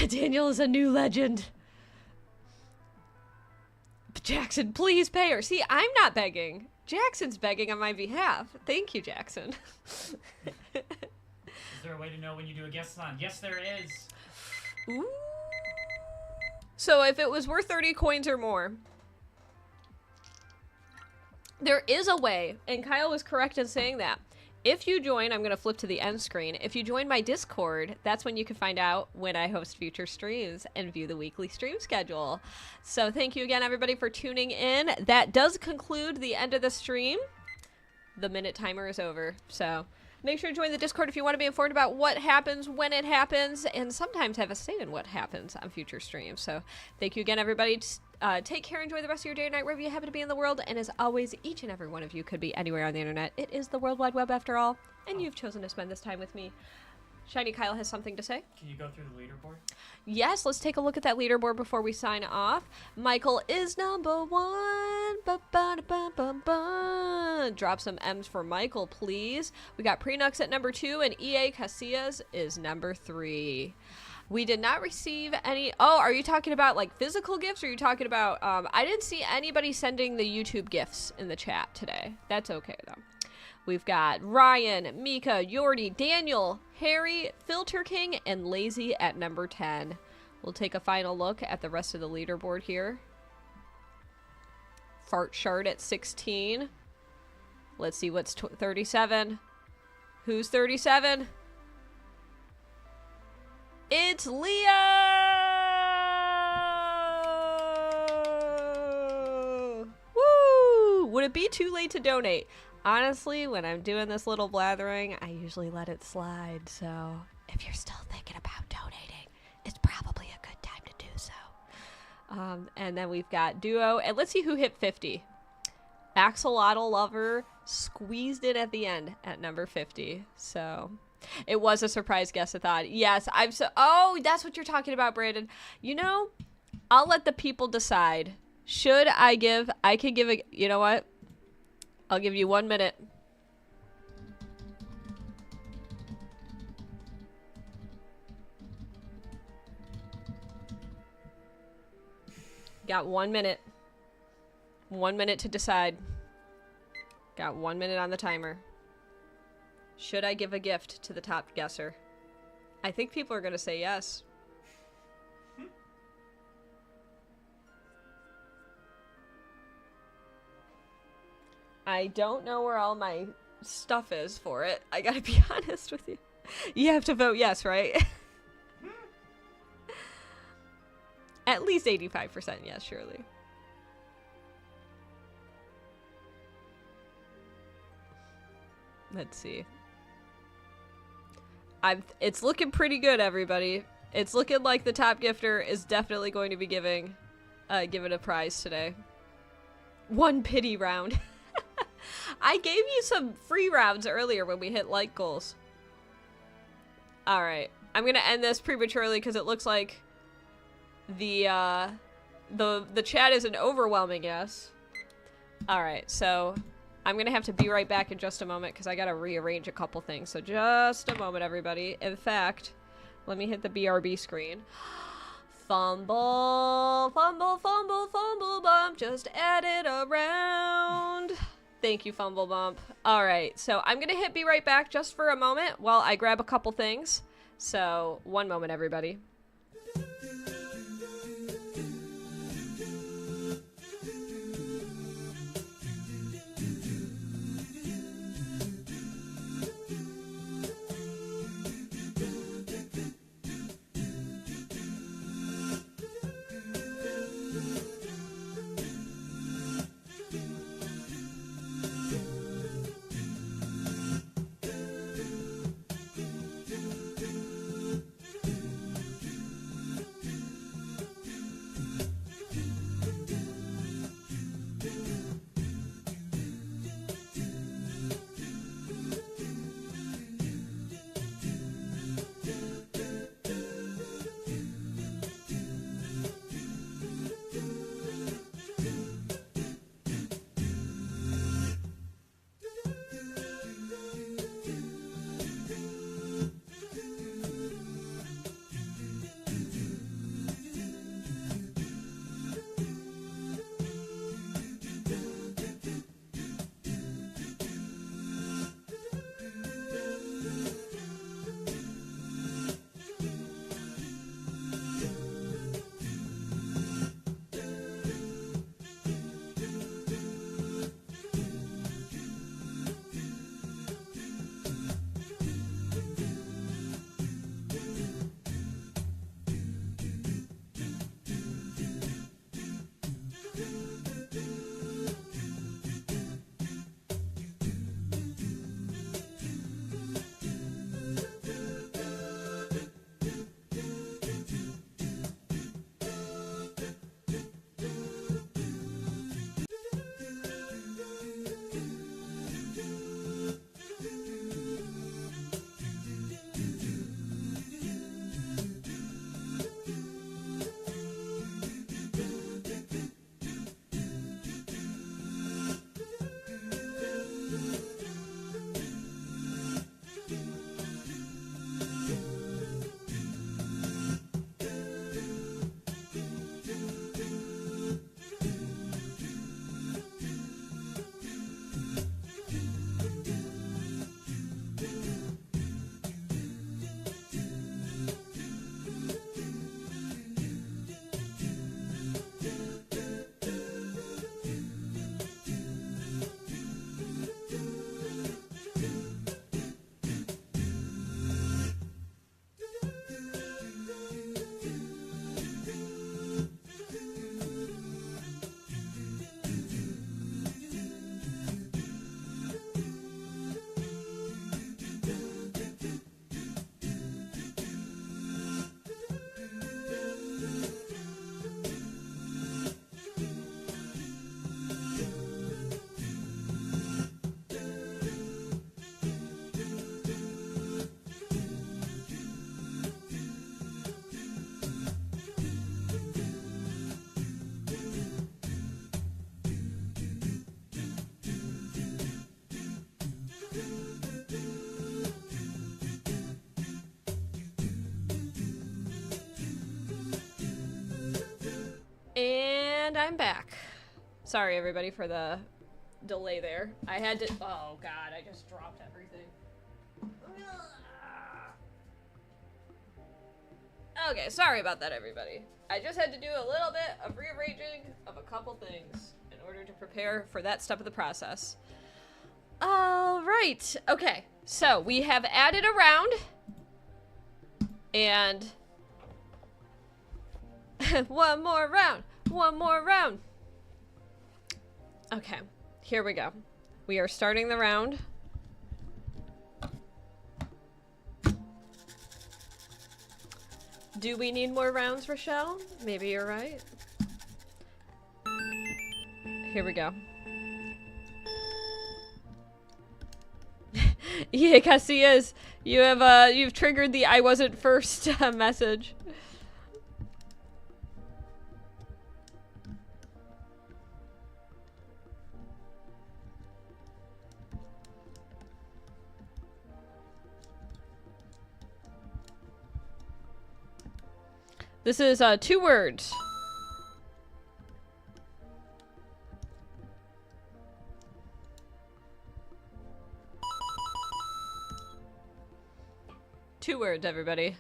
Daniel is a new legend. Jackson, please pay her. See, I'm not begging. Jackson's begging on my behalf. Thank you, Jackson. Is there a way to know when you do a guessathon? Yes, there is. Ooh. So if it was worth 30 coins or more, there is a way, and Kyle was correct in saying that. If you join, I'm going to flip to the end screen. If you join my Discord, that's when you can find out when I host future streams and view the weekly stream schedule. So thank you again, everybody, for tuning in. That does conclude the end of the stream. The minute timer is over. So make sure to join the Discord if you want to be informed about what happens, when it happens, and sometimes have a say in what happens on future streams. So thank you again, everybody. Take care, enjoy the rest of your day or night wherever you happen to be in the world, and as always, each and every one of you could be anywhere on the internet. It is the World Wide Web after all, and you've chosen to spend this time with me. Shiny Kyle has something to say. Can you go through the leaderboard? Yes, let's take a look at that leaderboard before we sign off. Michael is number 1. Ba-ba-da-ba-ba-ba. Drop some M's for Michael, please. We got Prenux at number 2, and EA Casillas is number 3. We did not receive any... Oh, are you talking about, like, physical gifts? Or are you talking about... I didn't see anybody sending the YouTube gifts in the chat today. That's okay, though. We've got Ryan, Mika, Yordi, Daniel, Harry, Filter King, and Lazy at number 10. We'll take a final look at the rest of the leaderboard here. Fart Shard at 16. Let's see what's 37. Who's 37? It's Leo! Woo! Would it be too late to donate? Honestly, when I'm doing this little blathering, I usually let it slide, so if you're still thinking about donating, it's probably a good time to do so. And then we've got Duo, and let's see who hit 50. Axolotl Lover squeezed in at the end at number 50, so it was a surprise guess-a-thon. Yes, oh, that's what you're talking about, Brandon. You know, I'll let the people decide. Should I could give you know what? I'll give you 1 minute. Got 1 minute. 1 minute to decide. Got 1 minute on the timer. Should I give a gift to the top guesser? I think people are going to say yes. I don't know where all my stuff is for it. I gotta be honest with you. You have to vote yes, right? At least 85% yes, surely. Let's see. It's looking pretty good, everybody. It's looking like the top gifter is definitely going to be given a prize today. 1 pity round. I gave you some free rounds earlier when we hit like goals. Alright. I'm gonna end this prematurely because it looks like the chat is an overwhelming yes. Alright, so I'm gonna have to be right back in just a moment because I gotta rearrange a couple things. So just a moment, everybody. In fact, let me hit the BRB screen. Fumble, fumble, fumble, fumble bump. Just add it around. Thank you, Fumble Bump. All right, so I'm gonna hit be right back just for a moment while I grab a couple things. So 1 moment, everybody. Sorry, everybody, for the delay there. I had to... Oh, God, I just dropped everything. Okay, sorry about that, everybody. I just had to do a little bit of rearranging of a couple things in order to prepare for that step of the process. All right. Okay, so we have added a round. And... one more round. One more round. Okay, here we go. We are starting the round. Do we need more rounds, Rochelle? Maybe you're right. Here we go. Yeah, Casillas, you have you've triggered the "I wasn't first" message. This is 2 words. Two words, everybody.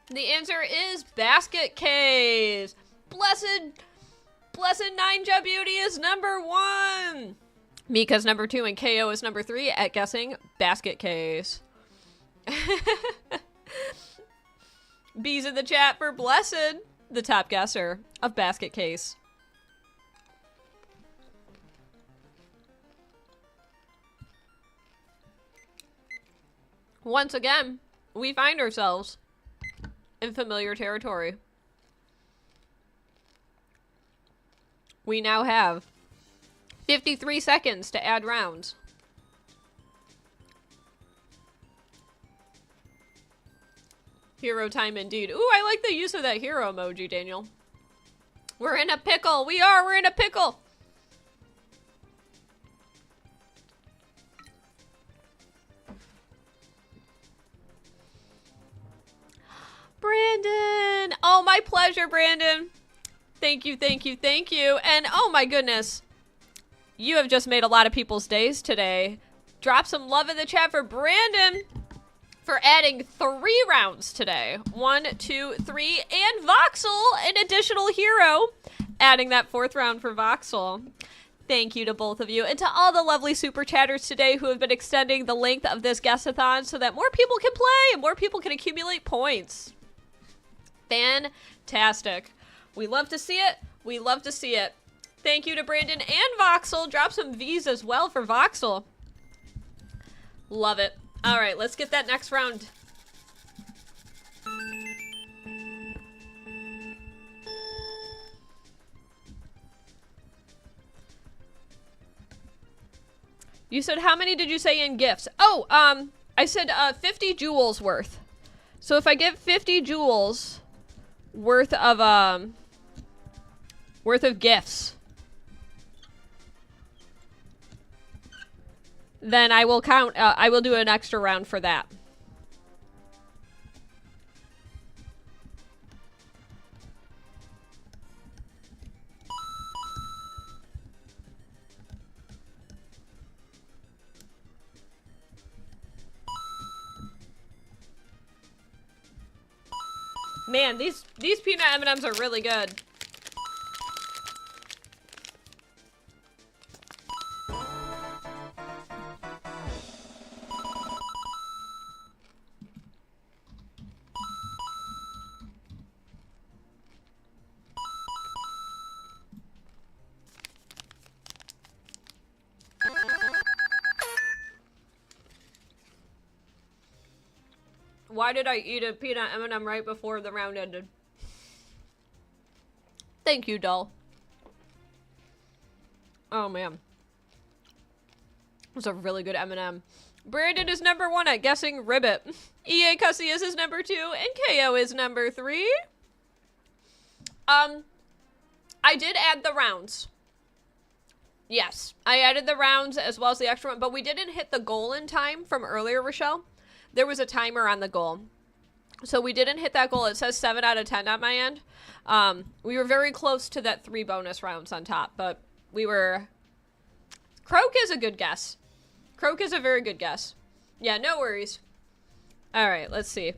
The answer is basket case. Blessed Ninja Beauty is number 1. Mika's number 2 and KO is number 3 at guessing basket case. B's in the chat for Blessed, the top guesser of basket case. Once again, we find ourselves in familiar territory. We now have 53 seconds to add rounds. Hero time indeed. Ooh, I like the use of that hero emoji, Daniel. We're in a pickle. We're in a pickle. Brandon! Oh, my pleasure, Brandon. Thank you, thank you, thank you. And oh my goodness, you have just made a lot of people's days today. Drop some love in the chat for Brandon for adding 3 rounds today. 1, 2, 3, and Voxel, an additional hero, adding that 4th round for Voxel. Thank you to both of you, and to all the lovely super chatters today who have been extending the length of this Guessathon so that more people can play and more people can accumulate points. Fantastic. We love to see it. We love to see it. Thank you to Brandon and Voxel. Drop some V's as well for Voxel. Love it. All right, let's get that next round. You said how many did you say in gifts? Oh, I said 50 jewels worth. So if I get 50 jewels worth of gifts, then I will count, I will do an extra round for that. Man, these peanut M&Ms are really good. Why did I eat a peanut M&M right before the round ended? Thank you, doll. Oh, man. It was a really good M&M. Brandon is number 1 at guessing Ribbit. EA Cussius is number 2, and KO is number 3. I did add the rounds. Yes, I added the rounds as well as the extra one, but we didn't hit the goal in time from earlier, Rochelle. There was a timer on the goal. So we didn't hit that goal. It says 7 out of 10 on my end. We were very close to that 3 bonus rounds on top, but we were... Croak is a good guess. Croak is a very good guess. Yeah, no worries. All right, let's see.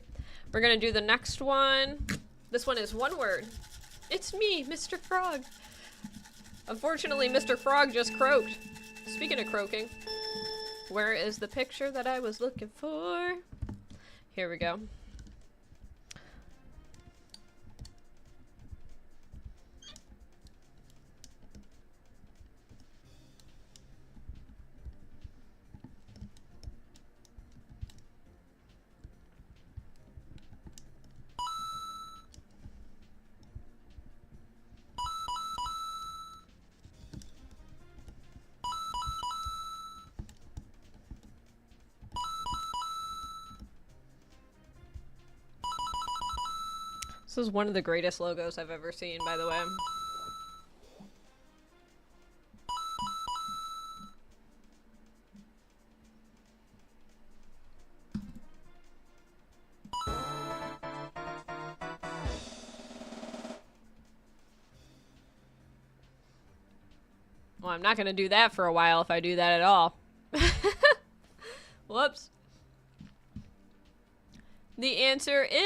We're going to do the next one. This one is one word. It's me, Mr. Frog. Unfortunately, Mr. Frog just croaked. Speaking of croaking, where is the picture that I was looking for? Here we go. This is one of the greatest logos I've ever seen, by the way. Well, I'm not going to do that for a while if I do that at all. Whoops. The answer is...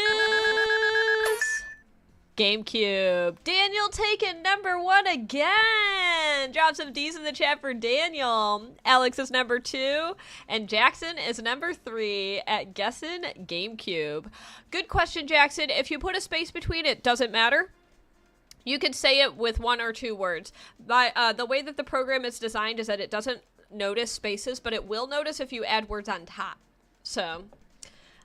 GameCube. Daniel taken number 1 again. Drop some D's in the chat for Daniel. Alex is number 2. And Jackson is number 3 at guessing GameCube. Good question, Jackson. If you put a space between it, doesn't matter. You can say it with 1 or 2 words. The way that the program is designed is that it doesn't notice spaces, but it will notice if you add words on top. So,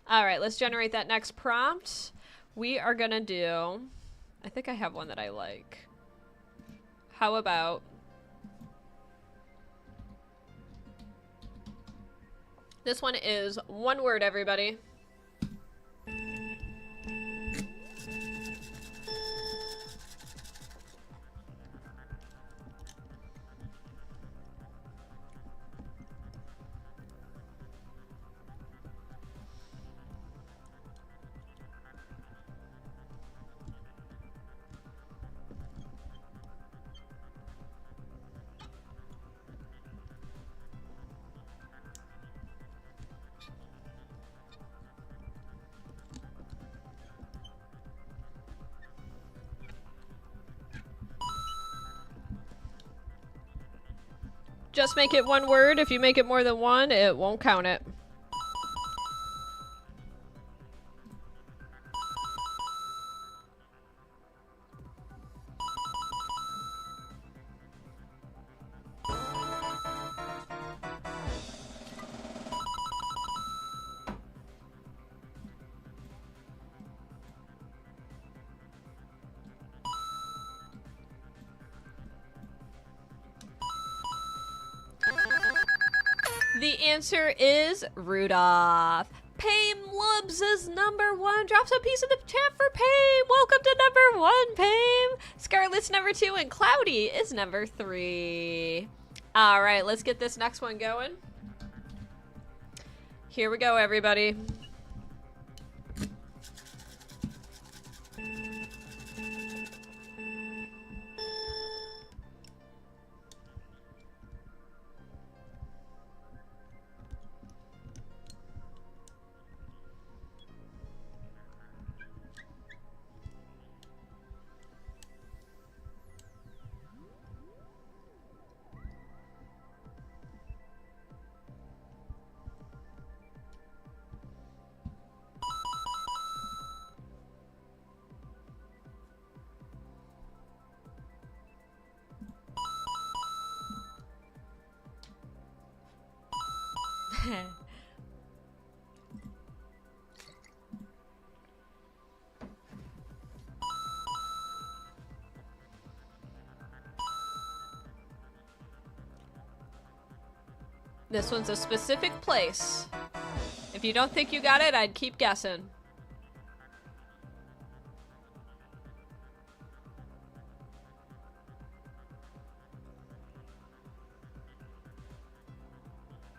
all right, let's generate that next prompt. We are gonna do... I think I have one that I like. How about... This one is one word, everybody. Just make it one word. If you make it more than one, it won't count it. The answer is Rudolph. Pame Lubs is number 1. Drops a piece in the chat for Pame. Welcome to number 1, Pame. Scarlet's number 2, and Cloudy is number 3. All right, let's get this next one going. Here we go, everybody. This one's a specific place. If you don't think you got it, I'd keep guessing.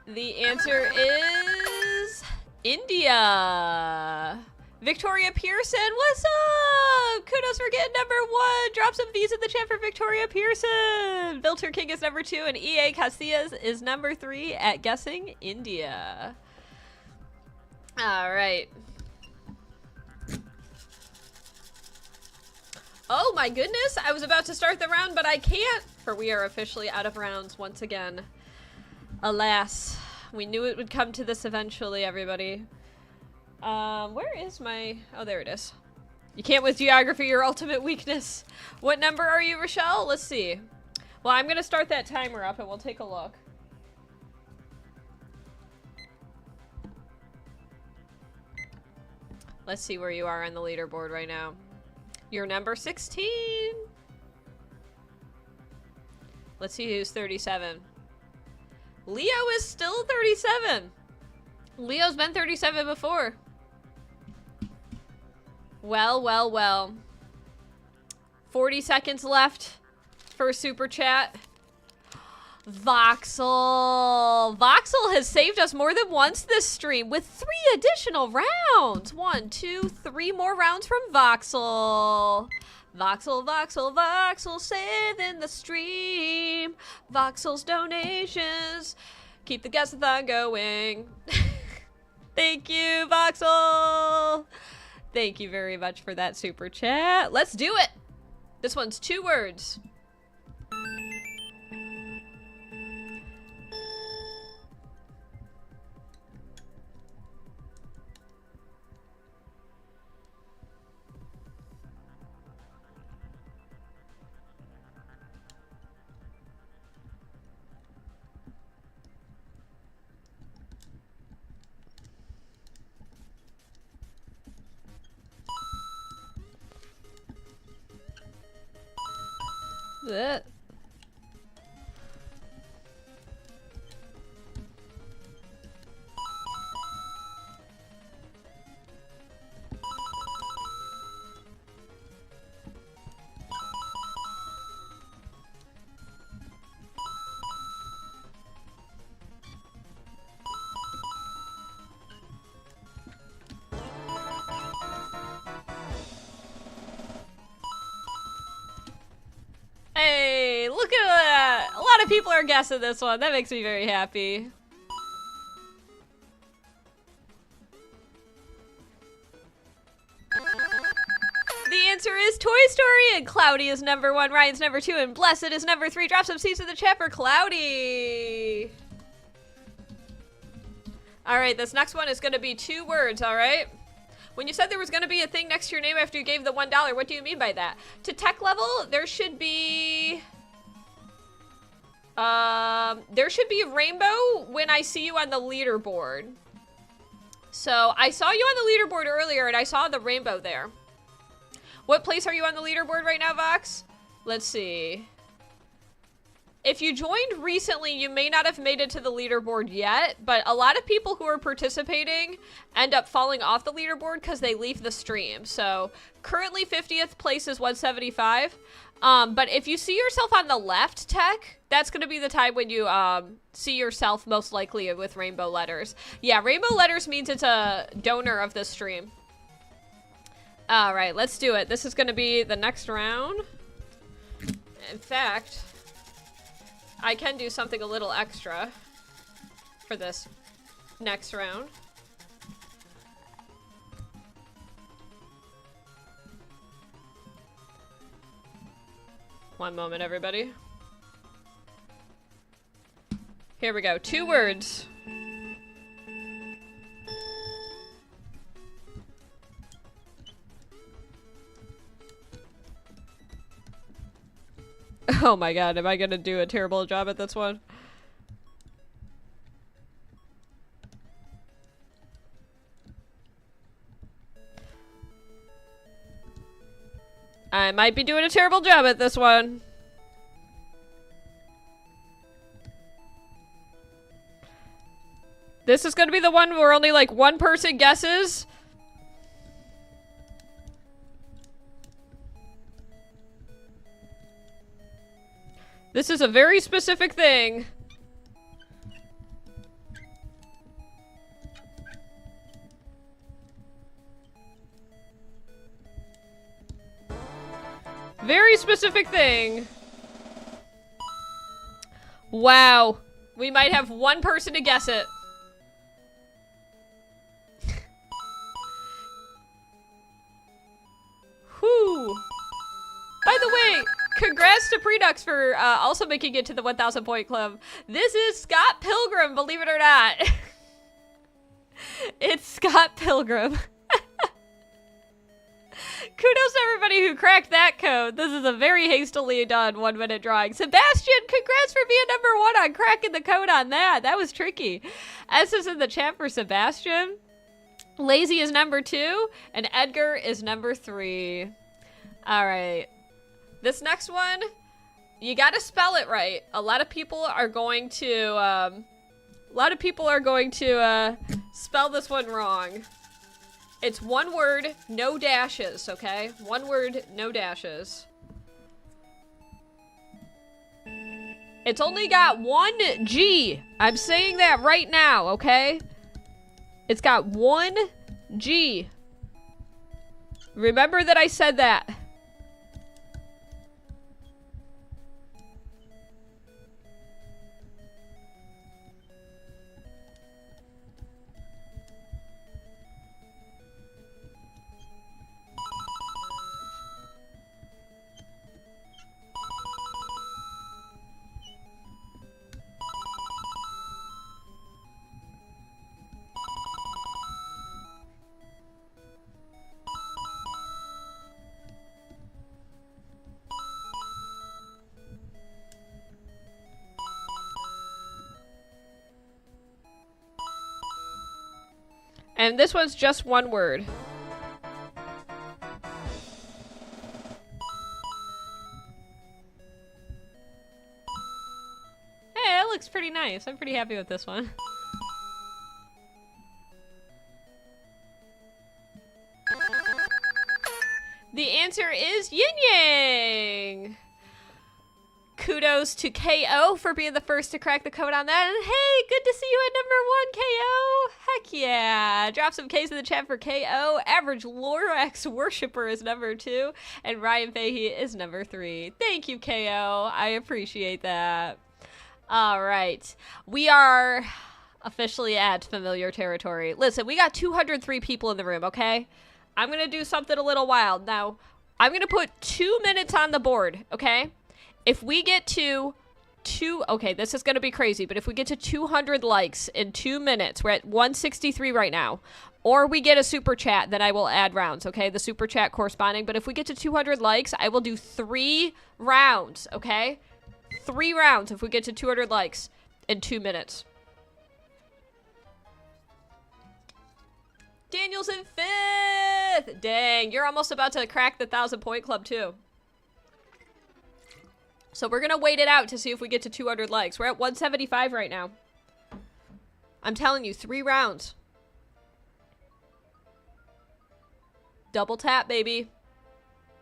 The answer is India. Victoria Pearson, what's up? Kudos for getting number 1. Drop some V's in the chat for Victoria Pearson. Vilter King is number 2, and EA Casillas is number 3 at guessing India. All right. Oh my goodness, I was about to start the round, but I can't, for we are officially out of rounds once again. Alas, we knew it would come to this eventually, everybody. Where is my... Oh, there it is. You can't with geography, your ultimate weakness. What number are you, Rochelle? Let's see. Well, I'm gonna start that timer up and we'll take a look. Let's see where you are on the leaderboard right now. You're number 16. Let's see who's 37. Leo is still 37. Leo's been 37 before. Well, well, well. 40 seconds left for super chat. Voxel. Voxel has saved us more than once this stream with 3 additional rounds. 1, 2, 3 more rounds from Voxel. Voxel, Voxel, Voxel, saving the stream. Voxel's donations keep the Guessathon going. Thank you, Voxel. Thank you very much for that super chat. Let's do it. This one's 2 words. Blech. Hey, look at that! A lot of people are guessing this one. That makes me very happy. The answer is Toy Story, and Cloudy is number 1, Ryan's number 2, and Blessed is number 3. Drop some C's in the chat for Cloudy. All right, this next one is going to be 2 words, all right? When you said there was going to be a thing next to your name after you gave the $1, what do you mean by that? To tech level, there should be a rainbow when I see you on the leaderboard. So I saw you on the leaderboard earlier and I saw the rainbow there. What place are you on the leaderboard right now, Vox? Let's see. If you joined recently, you may not have made it to the leaderboard yet, but a lot of people who are participating end up falling off the leaderboard because they leave the stream. So currently 50th place is 175. But if you see yourself on the left, Tech, that's going to be the time when you see yourself most likely with rainbow letters. Yeah, rainbow letters means it's a donor of the stream. All right, let's do it. This is going to be the next round. In fact, I can do something a little extra for this next round. One moment, everybody. Here we go. 2 words. Oh my god, am I gonna do a terrible job at this one? I might be doing a terrible job at this one. This is gonna be the one where only like one person guesses. This is a very specific thing. Very specific thing. Wow. We might have one person to guess it. Whew. By the way, congrats to Predux for also making it to the 1,000 point club. This is Scott Pilgrim, believe it or not. It's Scott Pilgrim. Kudos to everybody who cracked that code. This is a very hastily done 1-minute drawing. Sebastian, congrats for being #1 on cracking the code on that. That was tricky. S is in the chat for Sebastian. Lazy is #2, and Edgar is #3. All right. This next one, you gotta spell it right. A lot of people are going to spell this one wrong. It's one word, no dashes, okay? One word, no dashes. It's only got one G. I'm saying that right now, okay? It's got one G. Remember that I said that. And this one's just one word. Hey, that looks pretty nice. I'm pretty happy with this one. The answer is yin yang. Kudos to KO for being the first to crack the code on that. And hey, good to see you at #1, KO. Heck yeah. Drop some K's in the chat for KO. Average Lorax Worshipper is #2. And Ryan Fahey is #3. Thank you, KO. I appreciate that. All right. We are officially at familiar territory. Listen, we got 203 people in the room, okay? I'm going to do something a little wild. Now, I'm going to put 2 minutes on the board, okay? If we get to okay, this is going to be crazy, but if we get to 200 likes in 2 minutes, we're at 163 right now, or we get a super chat, then I will add rounds, okay? The super chat corresponding. But if we get to 200 likes, I will do 3 rounds, okay? 3 rounds if we get to 200 likes in 2 minutes. Daniel's in 5th! Dang, you're almost about to crack the 1,000 point club too. So we're gonna wait it out to see if we get to 200 likes. We're at 175 right now. I'm telling you, 3 rounds. Double tap, baby.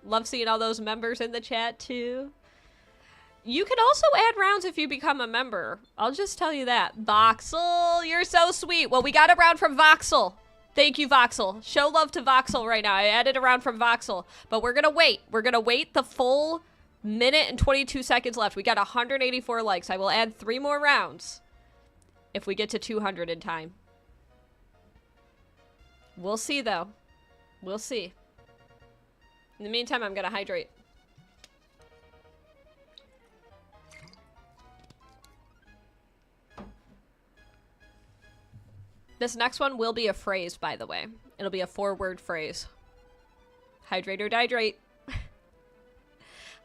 Love seeing all those members in the chat too. You can also add rounds if you become a member. I'll just tell you that. Voxel, you're so sweet. Well, we got a round from Voxel. Thank you, Voxel. Show love to Voxel right now. I added a round from Voxel. But we're gonna wait. We're gonna wait the full minute and 22 seconds left. We got 184 likes. I will add 3 more rounds if we get to 200 in time. We'll see, though. We'll see. In the meantime, I'm gonna hydrate. This next one will be a phrase, by the way. It'll be a 4-word phrase. Hydrate or dihydrate.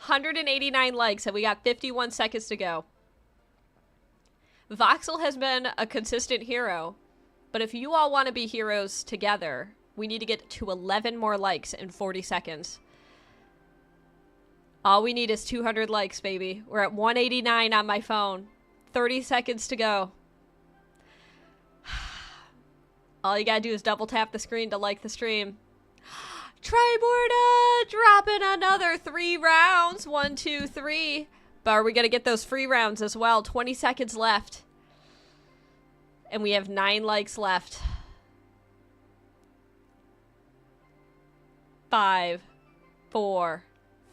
189 likes, and we got 51 seconds to go. Voxel has been a consistent hero, but if you all want to be heroes together, we need to get to 11 more likes in 40 seconds. All we need is 200 likes, baby. We're at 189 on my phone. 30 seconds to go. All you gotta do is double tap the screen to like the stream. Triborda dropping another 3 rounds. 1, 2, 3. But are we gonna get those free rounds as well? 20 seconds left. And we have 9 likes left. 5, 4,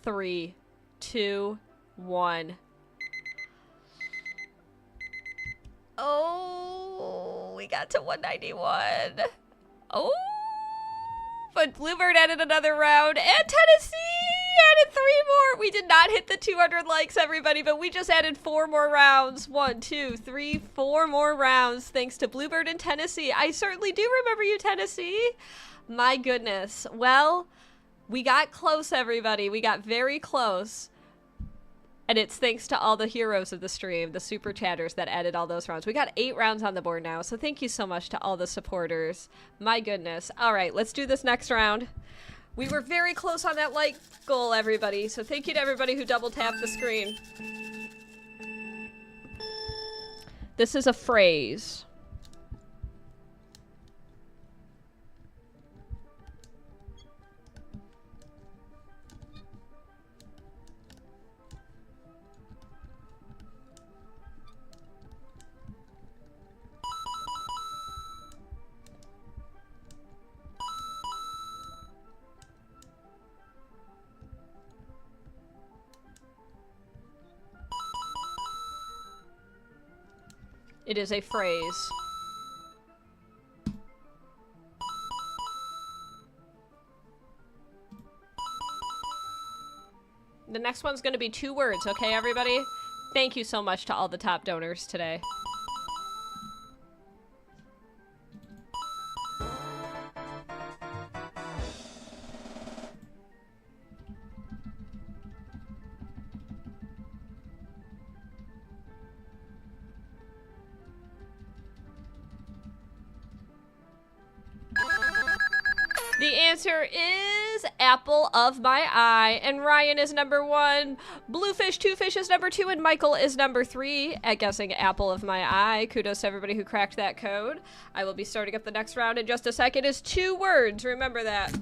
3, 2, 1. Oh, we got to 191. Oh, but Bluebird added another round, and Tennessee added 3 more. We did not hit the 200 likes, everybody, but we just added 4 more rounds. 1, 2, 3, 4 more rounds, thanks to Bluebird and Tennessee. I certainly do remember you, Tennessee. My goodness. Well, we got close, everybody. We got very close. And it's thanks to all the heroes of the stream, the super chatters that added all those rounds. We got 8 rounds on the board now, so thank you so much to all the supporters. My goodness. All right, let's do this next round. We were very close on that like goal, everybody, so thank you to everybody who double tapped the screen. This is a phrase. It is a phrase. The next one's going to be 2 words, okay, everybody? Thank you so much to all the top donors today. The answer is apple of my eye, and Ryan is number 1, Bluefish 2 Fish is number 2, and Michael is number 3 at guessing apple of my eye. Kudos to everybody who cracked that code. I will be starting up the next round in just a second. It's 2 words, remember that.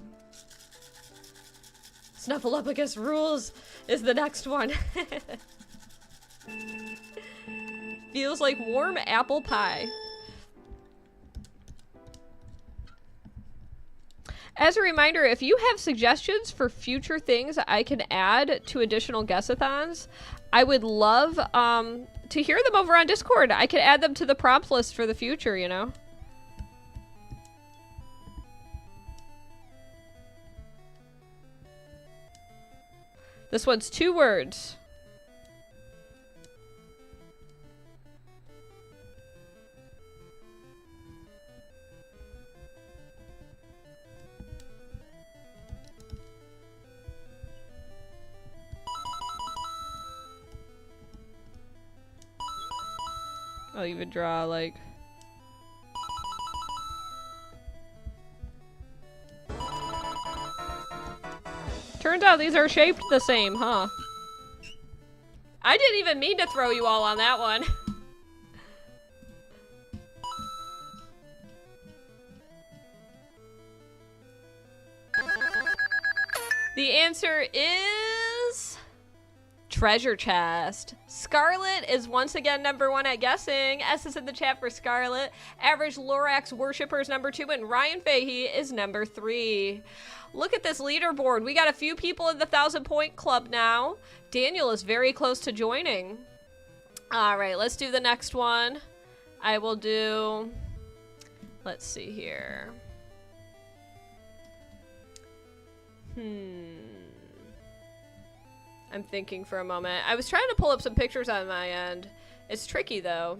Snuffleupagus rules is the next one. Feels like warm apple pie. As a reminder, if you have suggestions for future things I can add to additional Guessathons, I would love to hear them over on Discord. I could add them to the prompt list for the future, you know? This one's 2 words. I'll even draw, like... Turns out these are shaped the same, huh? I didn't even mean to throw you all on that one. The answer is... treasure chest. Scarlet is once again number 1 at guessing. S is in the chat for Scarlet. Average Lorax Worshipper is number 2, and Ryan Fahey is number 3. Look at this leaderboard. We got a few people in the 1,000-point club now. Daniel is very close to joining. All right, let's do the next one. I will do... let's see here. I'm thinking for a moment. I was trying to pull up some pictures on my end. It's tricky, though.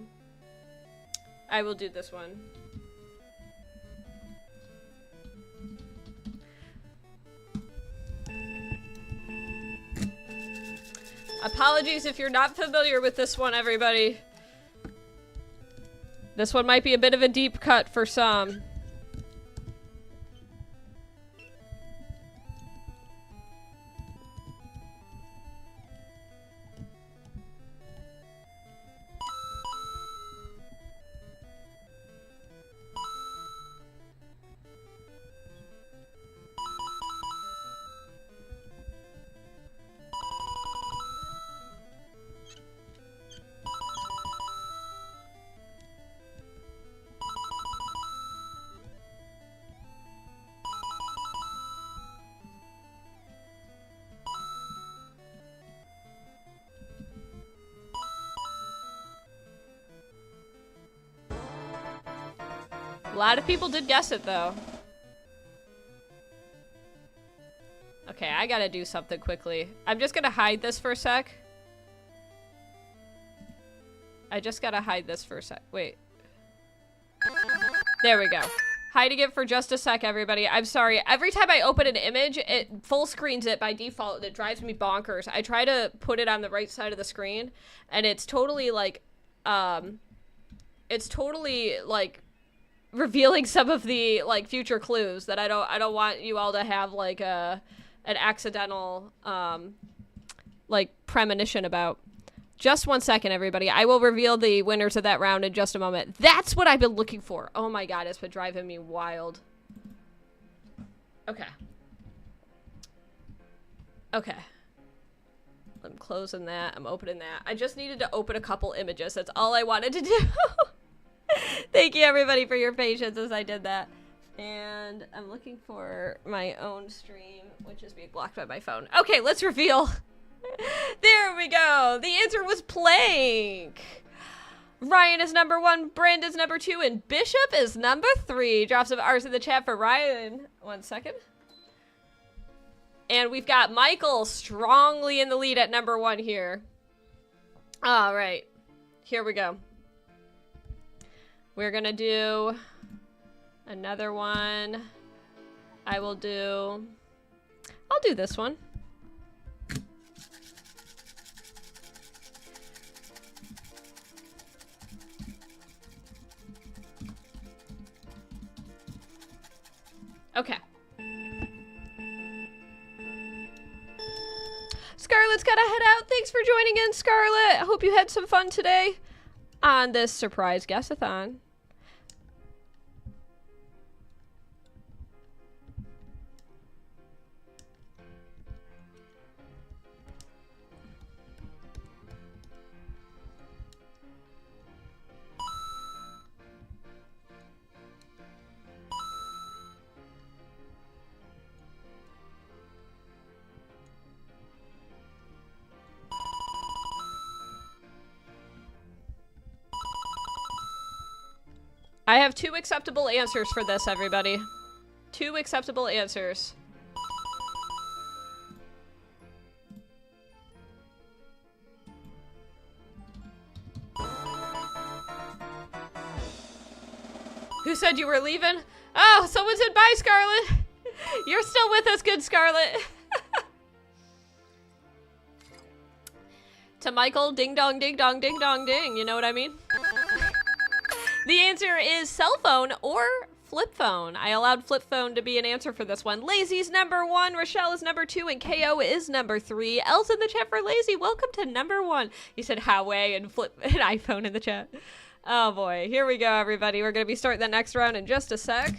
I will do this one. Apologies if you're not familiar with this one, everybody. This one might be a bit of a deep cut for some. A lot of people did guess it, though. Okay, I gotta do something quickly. I'm just gonna hide this for a sec. I just gotta hide this for a sec. Wait. There we go. Hiding it for just a sec, everybody. I'm sorry. Every time I open an image, it full screens it by default, and it drives me bonkers. I try to put it on the right side of the screen, and it's totally like, revealing some of the like future clues that I don't want you all to have like an accidental like premonition about. Just 1 second, everybody. I will reveal the winners of that round in just a moment. That's what I've been looking for. Oh my god, it's been driving me wild. Okay. Okay. I'm closing that. I'm opening that. I just needed to open a couple images. That's all I wanted to do. Thank you, everybody, for your patience as I did that. And I'm looking for my own stream, which is being blocked by my phone. Okay, let's reveal. There we go. The answer was Plank. Ryan is number 1, Brand is number 2, and Bishop is number 3. Drop some R's in the chat for Ryan. 1 second. And we've got Michael strongly in the lead at number 1 here. All right. Here we go. We're gonna do another one. I'll do this one. Okay. Scarlett's gotta head out. Thanks for joining in, Scarlett. I hope you had some fun today on this surprise Guessathon. I have 2 acceptable answers for this, everybody. 2 acceptable answers. Who said you were leaving? Oh, someone said bye, Scarlett. You're still with us, good Scarlett. To Michael, ding dong, ding dong, ding dong, ding. You know what I mean? The answer is cell phone or flip phone. I allowed flip phone to be an answer for this one. Lazy's number 1, Rochelle is number 2, and KO is number 3. Elle's in the chat for Lazy. Welcome to number 1. You said Huawei and flip an iPhone in the chat. Oh boy, here we go, everybody. We're gonna be starting the next round in just a sec.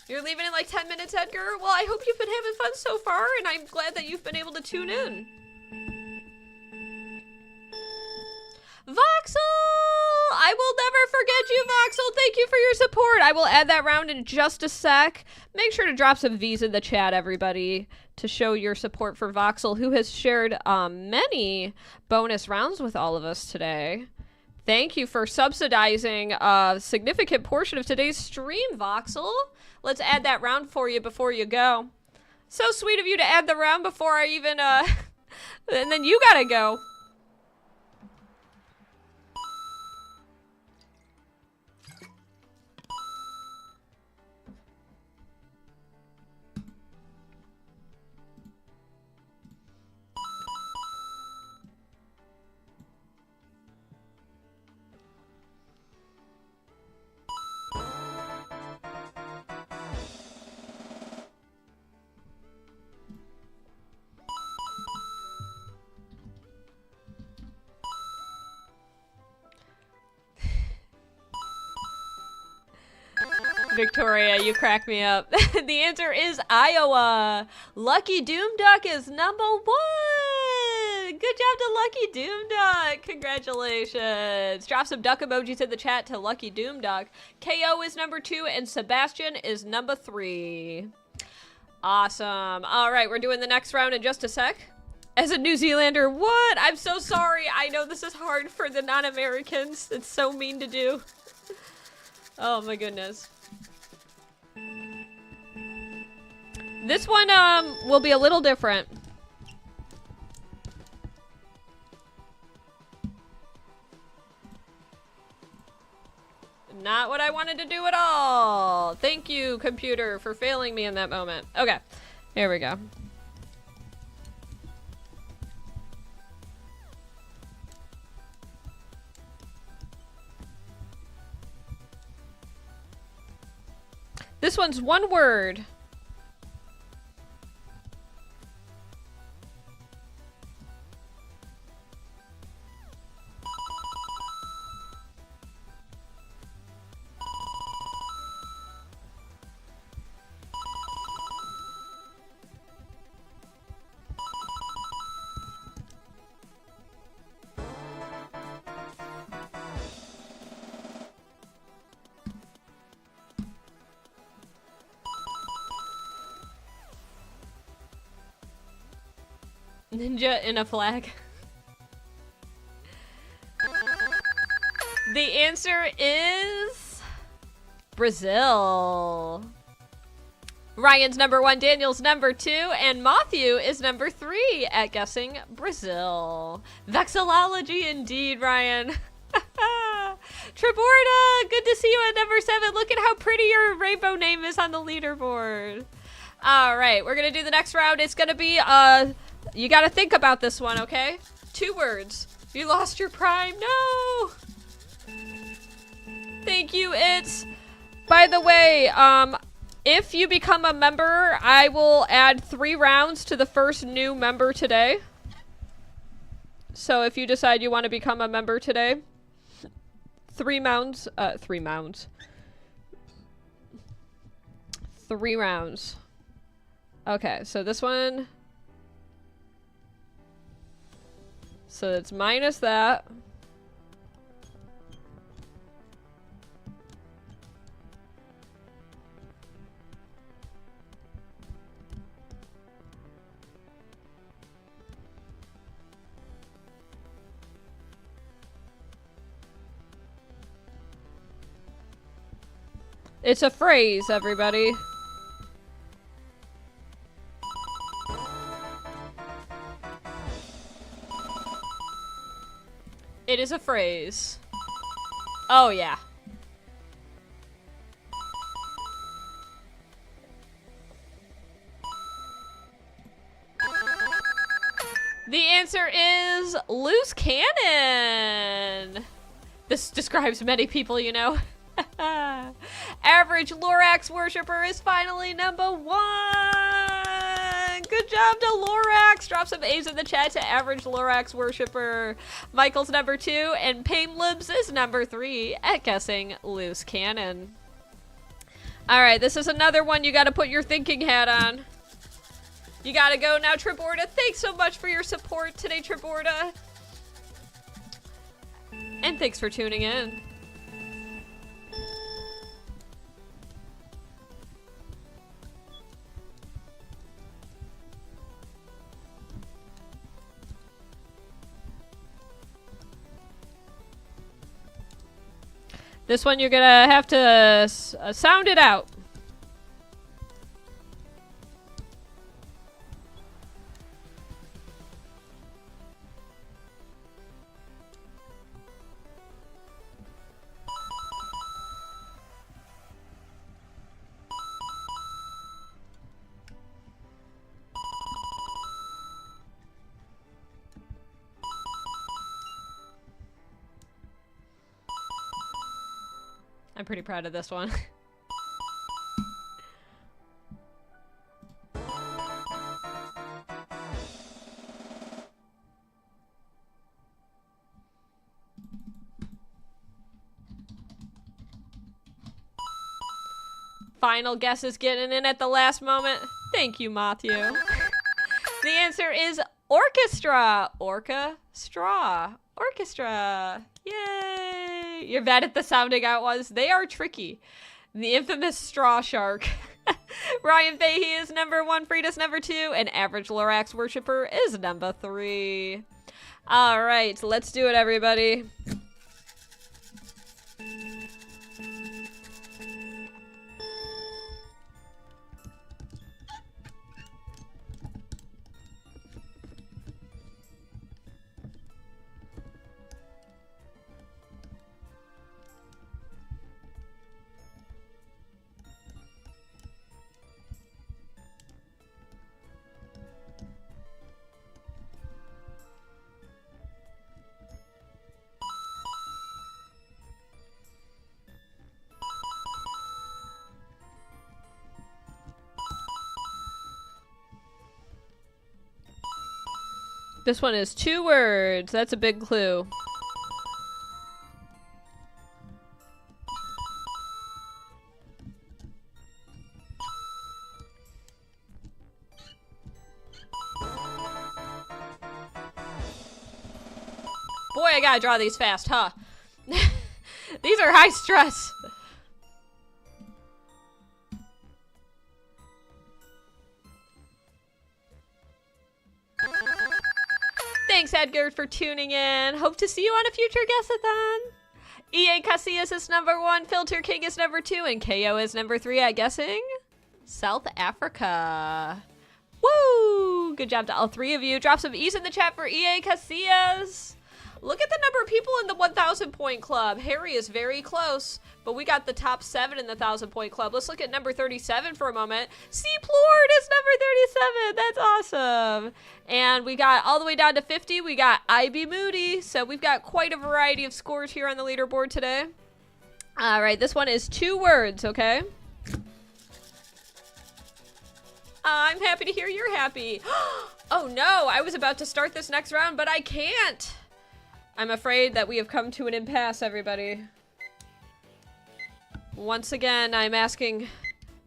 You're leaving in like 10 minutes, Edgar? Well, I hope you've been having fun so far, and I'm glad that you've been able to tune in. Voxel! I will never forget you, Voxel. Thank you for your support. I will add that round in just a sec. Make sure to drop some V's in the chat, everybody, to show your support for Voxel, who has shared many bonus rounds with all of us today. Thank you for subsidizing a significant portion of today's stream, Voxel. Let's add that round for you before you go. So sweet of you to add the round before I even, and then you gotta go. Victoria, you crack me up. The answer is Iowa. Lucky Doomduck is number 1. Good job to Lucky Doomduck. Congratulations. Drop some duck emojis in the chat to Lucky Doomduck. KO is number 2 and Sebastian is number 3. Awesome. All right, we're doing the next round in just a sec. As a New Zealander, what? I'm so sorry. I know this is hard for the non-Americans. It's so mean to do. Oh my goodness. This one will be a little different. Not what I wanted to do at all. Thank you, computer, for failing me in that moment. Okay, here we go. This one's one word. Ninja in a flag. The answer is Brazil. Ryan's number 1, Daniel's number 2, and Matthew is number 3 at guessing Brazil. Vexillology indeed, Ryan. Traborda, good to see you at number 7. Look at how pretty your rainbow name is on the leaderboard. All right, we're gonna do the next round. It's gonna be you gotta think about this one, okay? 2 words. You lost your prime. No. Thank you. It's, by the way, if you become a member, I will add 3 rounds to the first new member today. So if you decide you want to become a member today, 3 rounds. 3 rounds. Okay, so this one. So it's minus that. It's a phrase, everybody. It is a phrase. Oh, yeah. The answer is loose cannon. This describes many people, you know. Average Lorax worshiper is finally number 1. Good job to Lorax. Drop some A's in the chat to average Lorax worshiper. Michael's number 2 and Painlibs is number 3 at guessing loose cannon. All right, this is another one you got to put your thinking hat on. You got to go now, Traborda. Thanks so much for your support today, Traborda. And thanks for tuning in. This one you're gonna have to sound it out. I'm pretty proud of this one. Final guess is getting in at the last moment. Thank you, Matthew. The answer is orchestra. Orchestra. Orchestra. Yay! You're bad at the sounding out ones. They are tricky. The infamous straw shark. Ryan Fahey is number 1, Frida's number 2, and average Lorax worshiper is number 3. All right, let's do it, everybody. This one is 2 words. That's a big clue. Boy, I gotta draw these fast, huh? These are high stress. Thanks, Edgar, for tuning in. Hope to see you on a future Guessathon. EA Casillas is number 1, Filter King is number 2, and KO is number 3 at guessing South Africa. Woo! Good job to all 3 of you. Drop some E's in the chat for EA Casillas. Look at the number of people in the 1,000 point club. Harry is very close, but we got the top 7 in the 1,000 point club. Let's look at number 37 for a moment. C. Plord is number 37. That's awesome. And we got all the way down to 50. We got IB Moody. So we've got quite a variety of scores here on the leaderboard today. All right, this one is 2 words, okay? I'm happy to hear you're happy. Oh no, I was about to start this next round, but I can't. I'm afraid that we have come to an impasse, everybody. Once again, I'm asking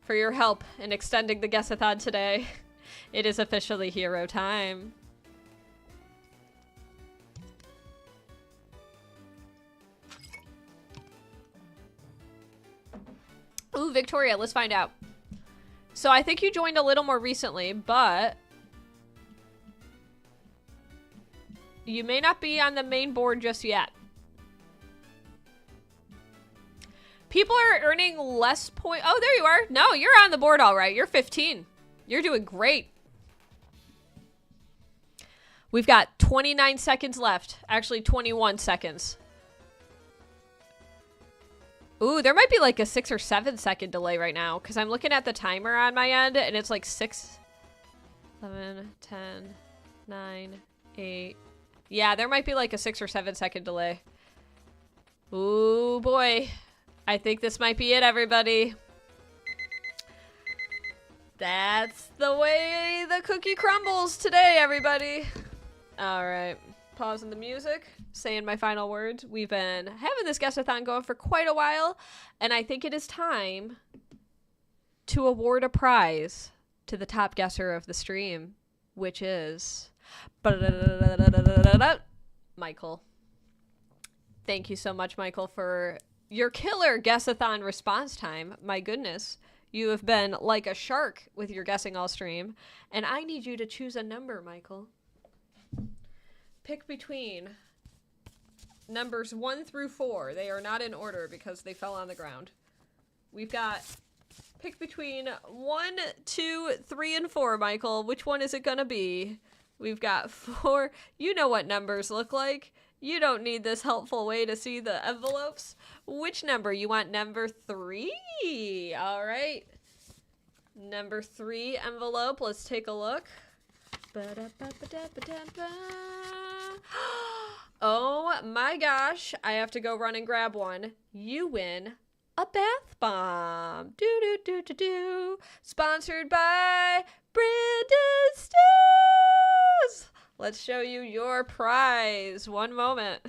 for your help in extending the Guessathon today. It is officially hero time. Ooh, Victoria, let's find out. So I think you joined a little more recently, but you may not be on the main board just yet. People are earning less point. Oh, there you are. No, you're on the board all right. You're 15. You're doing great. We've got 29 seconds left. Actually, 21 seconds. Ooh, there might be like a 6 or 7 second delay right now because I'm looking at the timer on my end and it's like 6, 11, 10, 9, 8. Yeah, there might be like a 6 or 7 second delay. Ooh, boy. I think this might be it, everybody. That's the way the cookie crumbles today, everybody. All right. Pausing the music, saying my final words. We've been having this Guessathon going for quite a while, and I think it is time to award a prize to the top guesser of the stream, which is Michael. Thank you so much, Michael, for your killer Guessathon response time. My goodness, you have been like a shark with your guessing all stream, and I need you to choose a number, Michael. Pick between numbers 1 through 4. They are not in order because they fell on the ground. We've got pick between 1, 2, 3, and 4, Michael. Which one is it gonna be? We've got 4. You know what numbers look like. You don't need this helpful way to see the envelopes. Which number? You want number 3? All right. Number 3 envelope. Let's take a look. Oh my gosh. I have to go run and grab one. You win a bath bomb. Do. Sponsored by Brandon Stews. Let's show you your prize. One moment.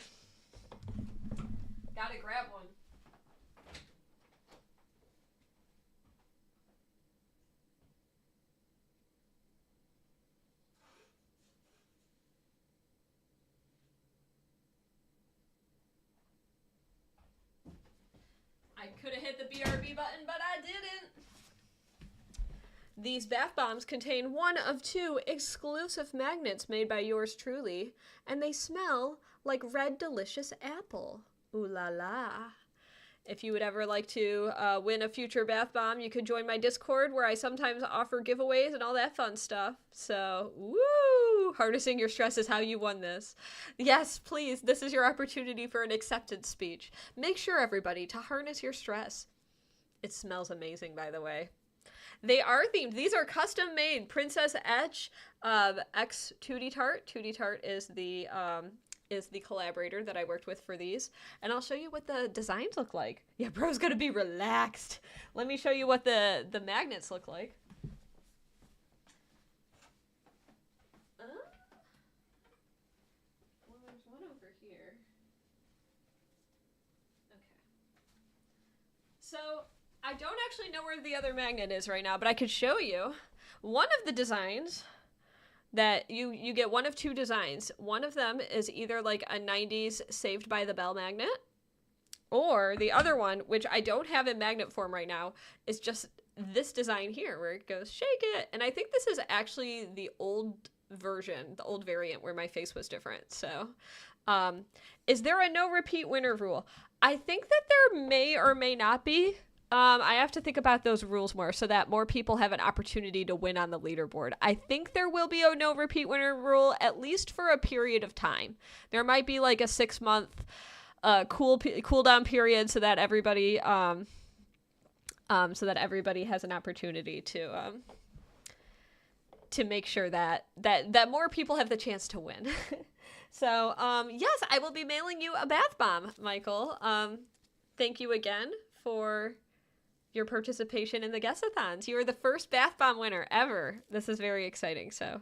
Gotta grab one. I could have hit the BRB button, but I didn't. These bath bombs contain one of 2 exclusive magnets made by yours truly, and they smell like red delicious apple. Ooh la la. If you would ever like to win a future bath bomb, you could join my Discord where I sometimes offer giveaways and all that fun stuff. So, woo! Harnessing your stress is how you won this. Yes, please, this is your opportunity for an acceptance speech. Make sure, everybody, to harness your stress. It smells amazing, by the way. They are themed. These are custom made. Princess Etch X Tootie Tart. Tootie Tart is the collaborator that I worked with for these. And I'll show you what the designs look like. Yeah, bro's gonna be relaxed. Let me show you what the magnets look like. So I don't actually know where the other magnet is right now, but I could show you one of the designs that you get one of two designs. One of them is either like a 90s Saved by the Bell magnet, or the other one, which I don't have in magnet form right now, is just this design here where it goes shake it. And I think this is actually the old version, the old variant where my face was different. So is there a no repeat winner rule? I think that there may or may not be. I have to think about those rules more so that more people have an opportunity to win on the leaderboard. I think there will be a no repeat winner rule, at least for a period of time. There might be like a 6-month cool down period so that everybody has an opportunity to make sure that more people have the chance to win. So yes, I will be mailing you a bath bomb, Michael. Thank you again for your participation in the Guessathons. You are the first bath bomb winner ever. This is very exciting. So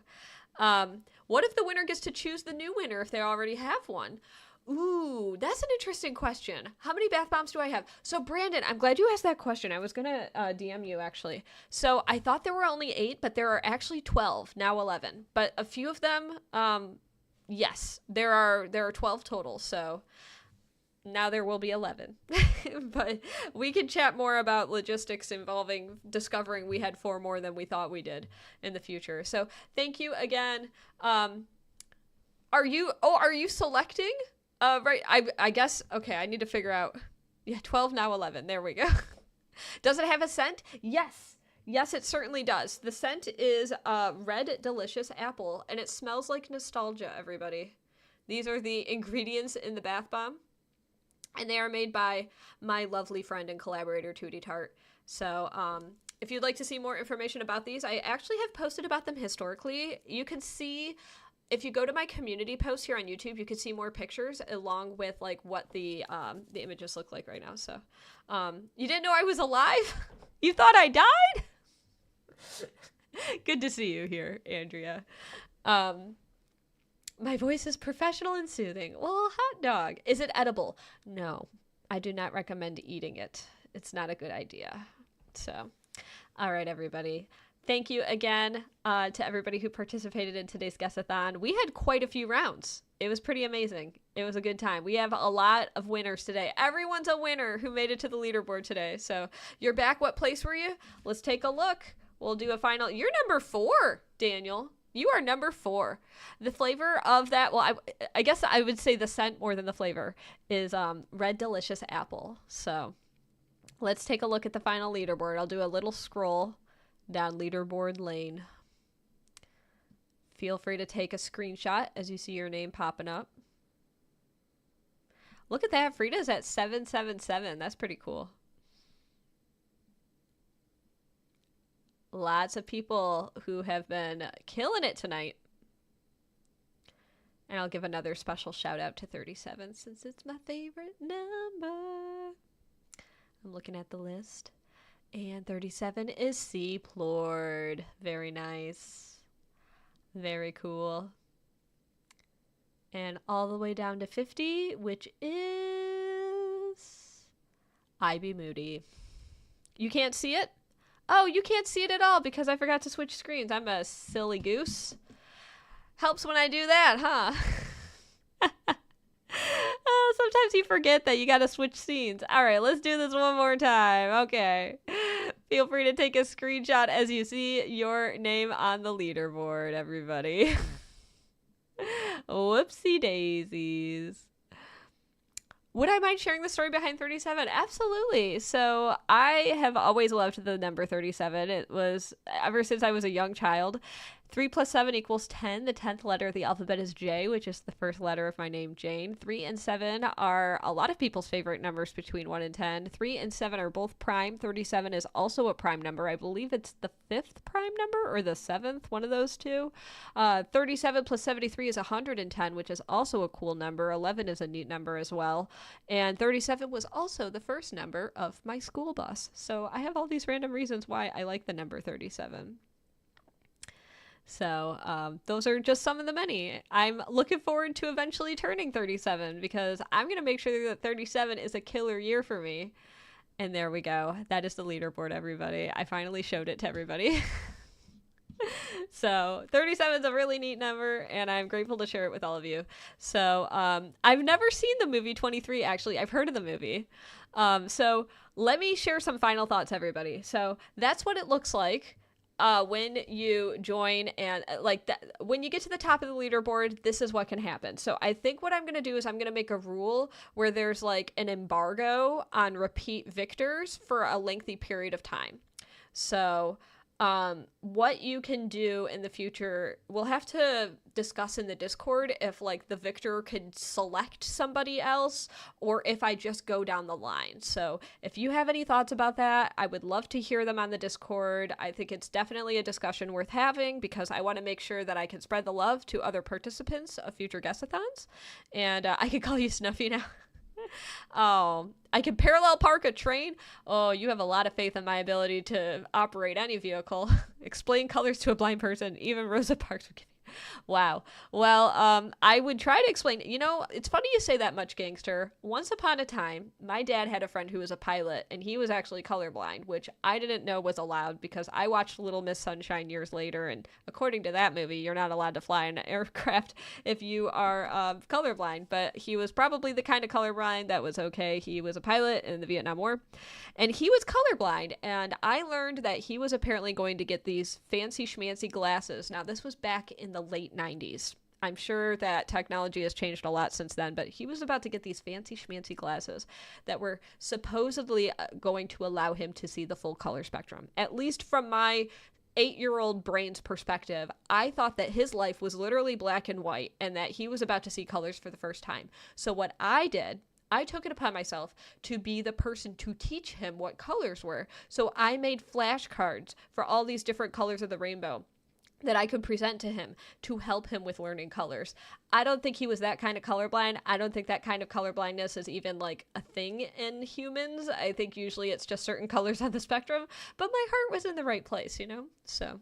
what if the winner gets to choose the new winner if they already have one? Ooh, that's an interesting question. How many bath bombs do I have? So Brandon, I'm glad you asked that question. I was gonna DM you actually. So I thought there were only 8, but there are actually 12, now 11. But a few of them, yes, there are 12 total. So now there will be 11. But we can chat more about logistics involving discovering we had 4 more than we thought we did in the future. So thank you again. Are you selecting? Right. I guess, okay, I need to figure out. Yeah, 12, now 11. There we go. Does it have a scent? Yes. Yes, it certainly does. The scent is red delicious apple, and it smells like nostalgia, everybody. These are the ingredients in the bath bomb. And they are made by my lovely friend and collaborator, Tootie Tart. So if you'd like to see more information about these, I actually have posted about them historically. You can see, if you go to my community post here on YouTube, you can see more pictures along with like what the images look like right now. So you didn't know I was alive? You thought I died? Good to see you here, Andrea. My voice is professional and soothing. Well, hot dog. Is it edible? No, I do not recommend eating it. It's not a good idea. So, all right, everybody. Thank you again to everybody who participated in today's Guessathon. We had quite a few rounds. It was pretty amazing. It was a good time. We have a lot of winners today. Everyone's a winner who made it to the leaderboard today. So you're back. What place were you? Let's take a look. We'll do a final. You're number 4, Daniel. You are number 4. The flavor of that, well, I guess I would say the scent more than the flavor, is red delicious apple. So let's take a look at the final leaderboard. I'll do a little scroll down leaderboard lane. Feel free to take a screenshot as you see your name popping up. Look at that. Frida's at 777. That's pretty cool. Lots of people who have been killing it tonight. And I'll give another special shout out to 37 since it's my favorite number. I'm looking at the list. And 37 is C-Plord. Very nice. Very cool. And all the way down to 50, which is IB Moody. You can't see it? Oh, you can't see it at all because I forgot to switch screens. I'm a silly goose. Helps when I do that, huh? Oh, sometimes you forget that you gotta switch scenes. All right, let's do this one more time. Okay. Feel free to take a screenshot as you see your name on the leaderboard, everybody. Whoopsie daisies. Would I mind sharing the story behind 37? Absolutely. So I have always loved the number 37. It was ever since I was a young child. 3 plus 7 equals 10. The 10th letter of the alphabet is J, which is the first letter of my name, Jane. 3 and 7 are a lot of people's favorite numbers between 1 and 10. 3 and 7 are both prime. 37 is also a prime number. I believe it's the 5th prime number or the 7th, one of those two. 37 plus 73 is 110, which is also a cool number. 11 is a neat number as well. And 37 was also the first number of my school bus. So I have all these random reasons why I like the number 37. So those are just some of the many. I'm looking forward to eventually turning 37 because I'm going to make sure that 37 is a killer year for me. And there we go. That is the leaderboard, everybody. I finally showed it to everybody. So 37 is a really neat number, and I'm grateful to share it with all of you. So I've never seen the movie 23, actually. I've heard of the movie. So let me share some final thoughts, everybody. So that's what it looks like when you join, and like that, when you get to the top of the leaderboard, this is what can happen. So I think what I'm going to do is I'm going to make a rule where there's like an embargo on repeat victors for a lengthy period of time. So what you can do in the future, we'll have to discuss in the Discord if like the victor could select somebody else or if I just go down the line. So if you have any thoughts about that, I would love to hear them on the Discord. I think it's definitely a discussion worth having because I want to make sure that I can spread the love to other participants of future Guessathons. And I can call you Snuffy now. Oh, I can parallel park a train. Oh, you have a lot of faith in my ability to operate any vehicle. Explain colors to a blind person. Even Rosa Parks would give you. Wow. Well, I would try to explain. You know, it's funny you say that much, gangster. Once upon a time, my dad had a friend who was a pilot, and he was actually colorblind, which I didn't know was allowed because I watched Little Miss Sunshine years later, and according to that movie, you're not allowed to fly an aircraft if you are colorblind. But he was probably the kind of colorblind that was okay. He was a pilot in the Vietnam War, and he was colorblind, and I learned that he was apparently going to get these fancy schmancy glasses. Now, this was back in the late 90s. I'm sure that technology has changed a lot since then, but he was about to get these fancy schmancy glasses that were supposedly going to allow him to see the full color spectrum. At least from my 8-year-old brain's perspective, I thought that his life was literally black and white and that he was about to see colors for the first time. So what I did, I took it upon myself to be the person to teach him what colors were. So I made flashcards for all these different colors of the rainbow that I could present to him to help him with learning colors. I don't think he was that kind of colorblind. I don't think that kind of colorblindness is even like a thing in humans. I think usually it's just certain colors on the spectrum, but my heart was in the right place, you know? So,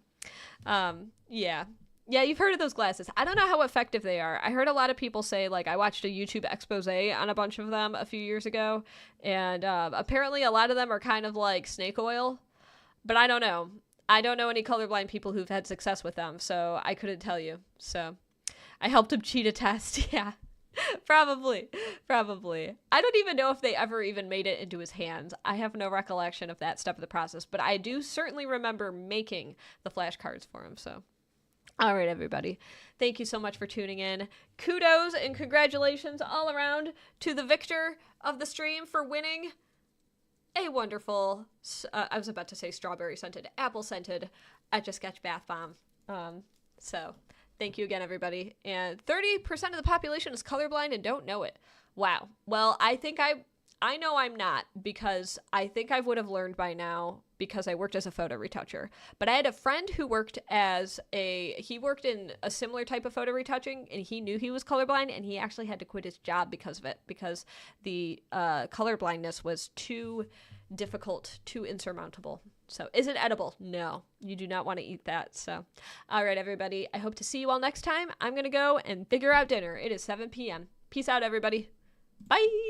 yeah. Yeah, you've heard of those glasses. I don't know how effective they are. I heard a lot of people say, like, I watched a YouTube expose on a bunch of them a few years ago, and apparently a lot of them are kind of like snake oil, but I don't know. I don't know any colorblind people who've had success with them, so I couldn't tell you. So I helped him cheat a test. Yeah, probably. I don't even know if they ever even made it into his hands. I have no recollection of that step of the process, but I do certainly remember making the flashcards for him. So, all right, everybody. Thank you so much for tuning in. Kudos and congratulations all around to the victor of the stream for winning a wonderful, I was about to say strawberry-scented, apple-scented Etch-a-Sketch bath bomb. So, thank you again, everybody. And 30% of the population is colorblind and don't know it. Wow. Well, I think I know I'm not, because I think I would have learned by now because I worked as a photo retoucher. But I had a friend who worked he worked in a similar type of photo retouching, and he knew he was colorblind, and he actually had to quit his job because of it, because the colorblindness was too difficult, too insurmountable. So, is it edible? No, you do not want to eat that. So, all right, everybody. I hope to see you all next time. I'm going to go and figure out dinner. It is 7 p.m. Peace out, everybody. Bye.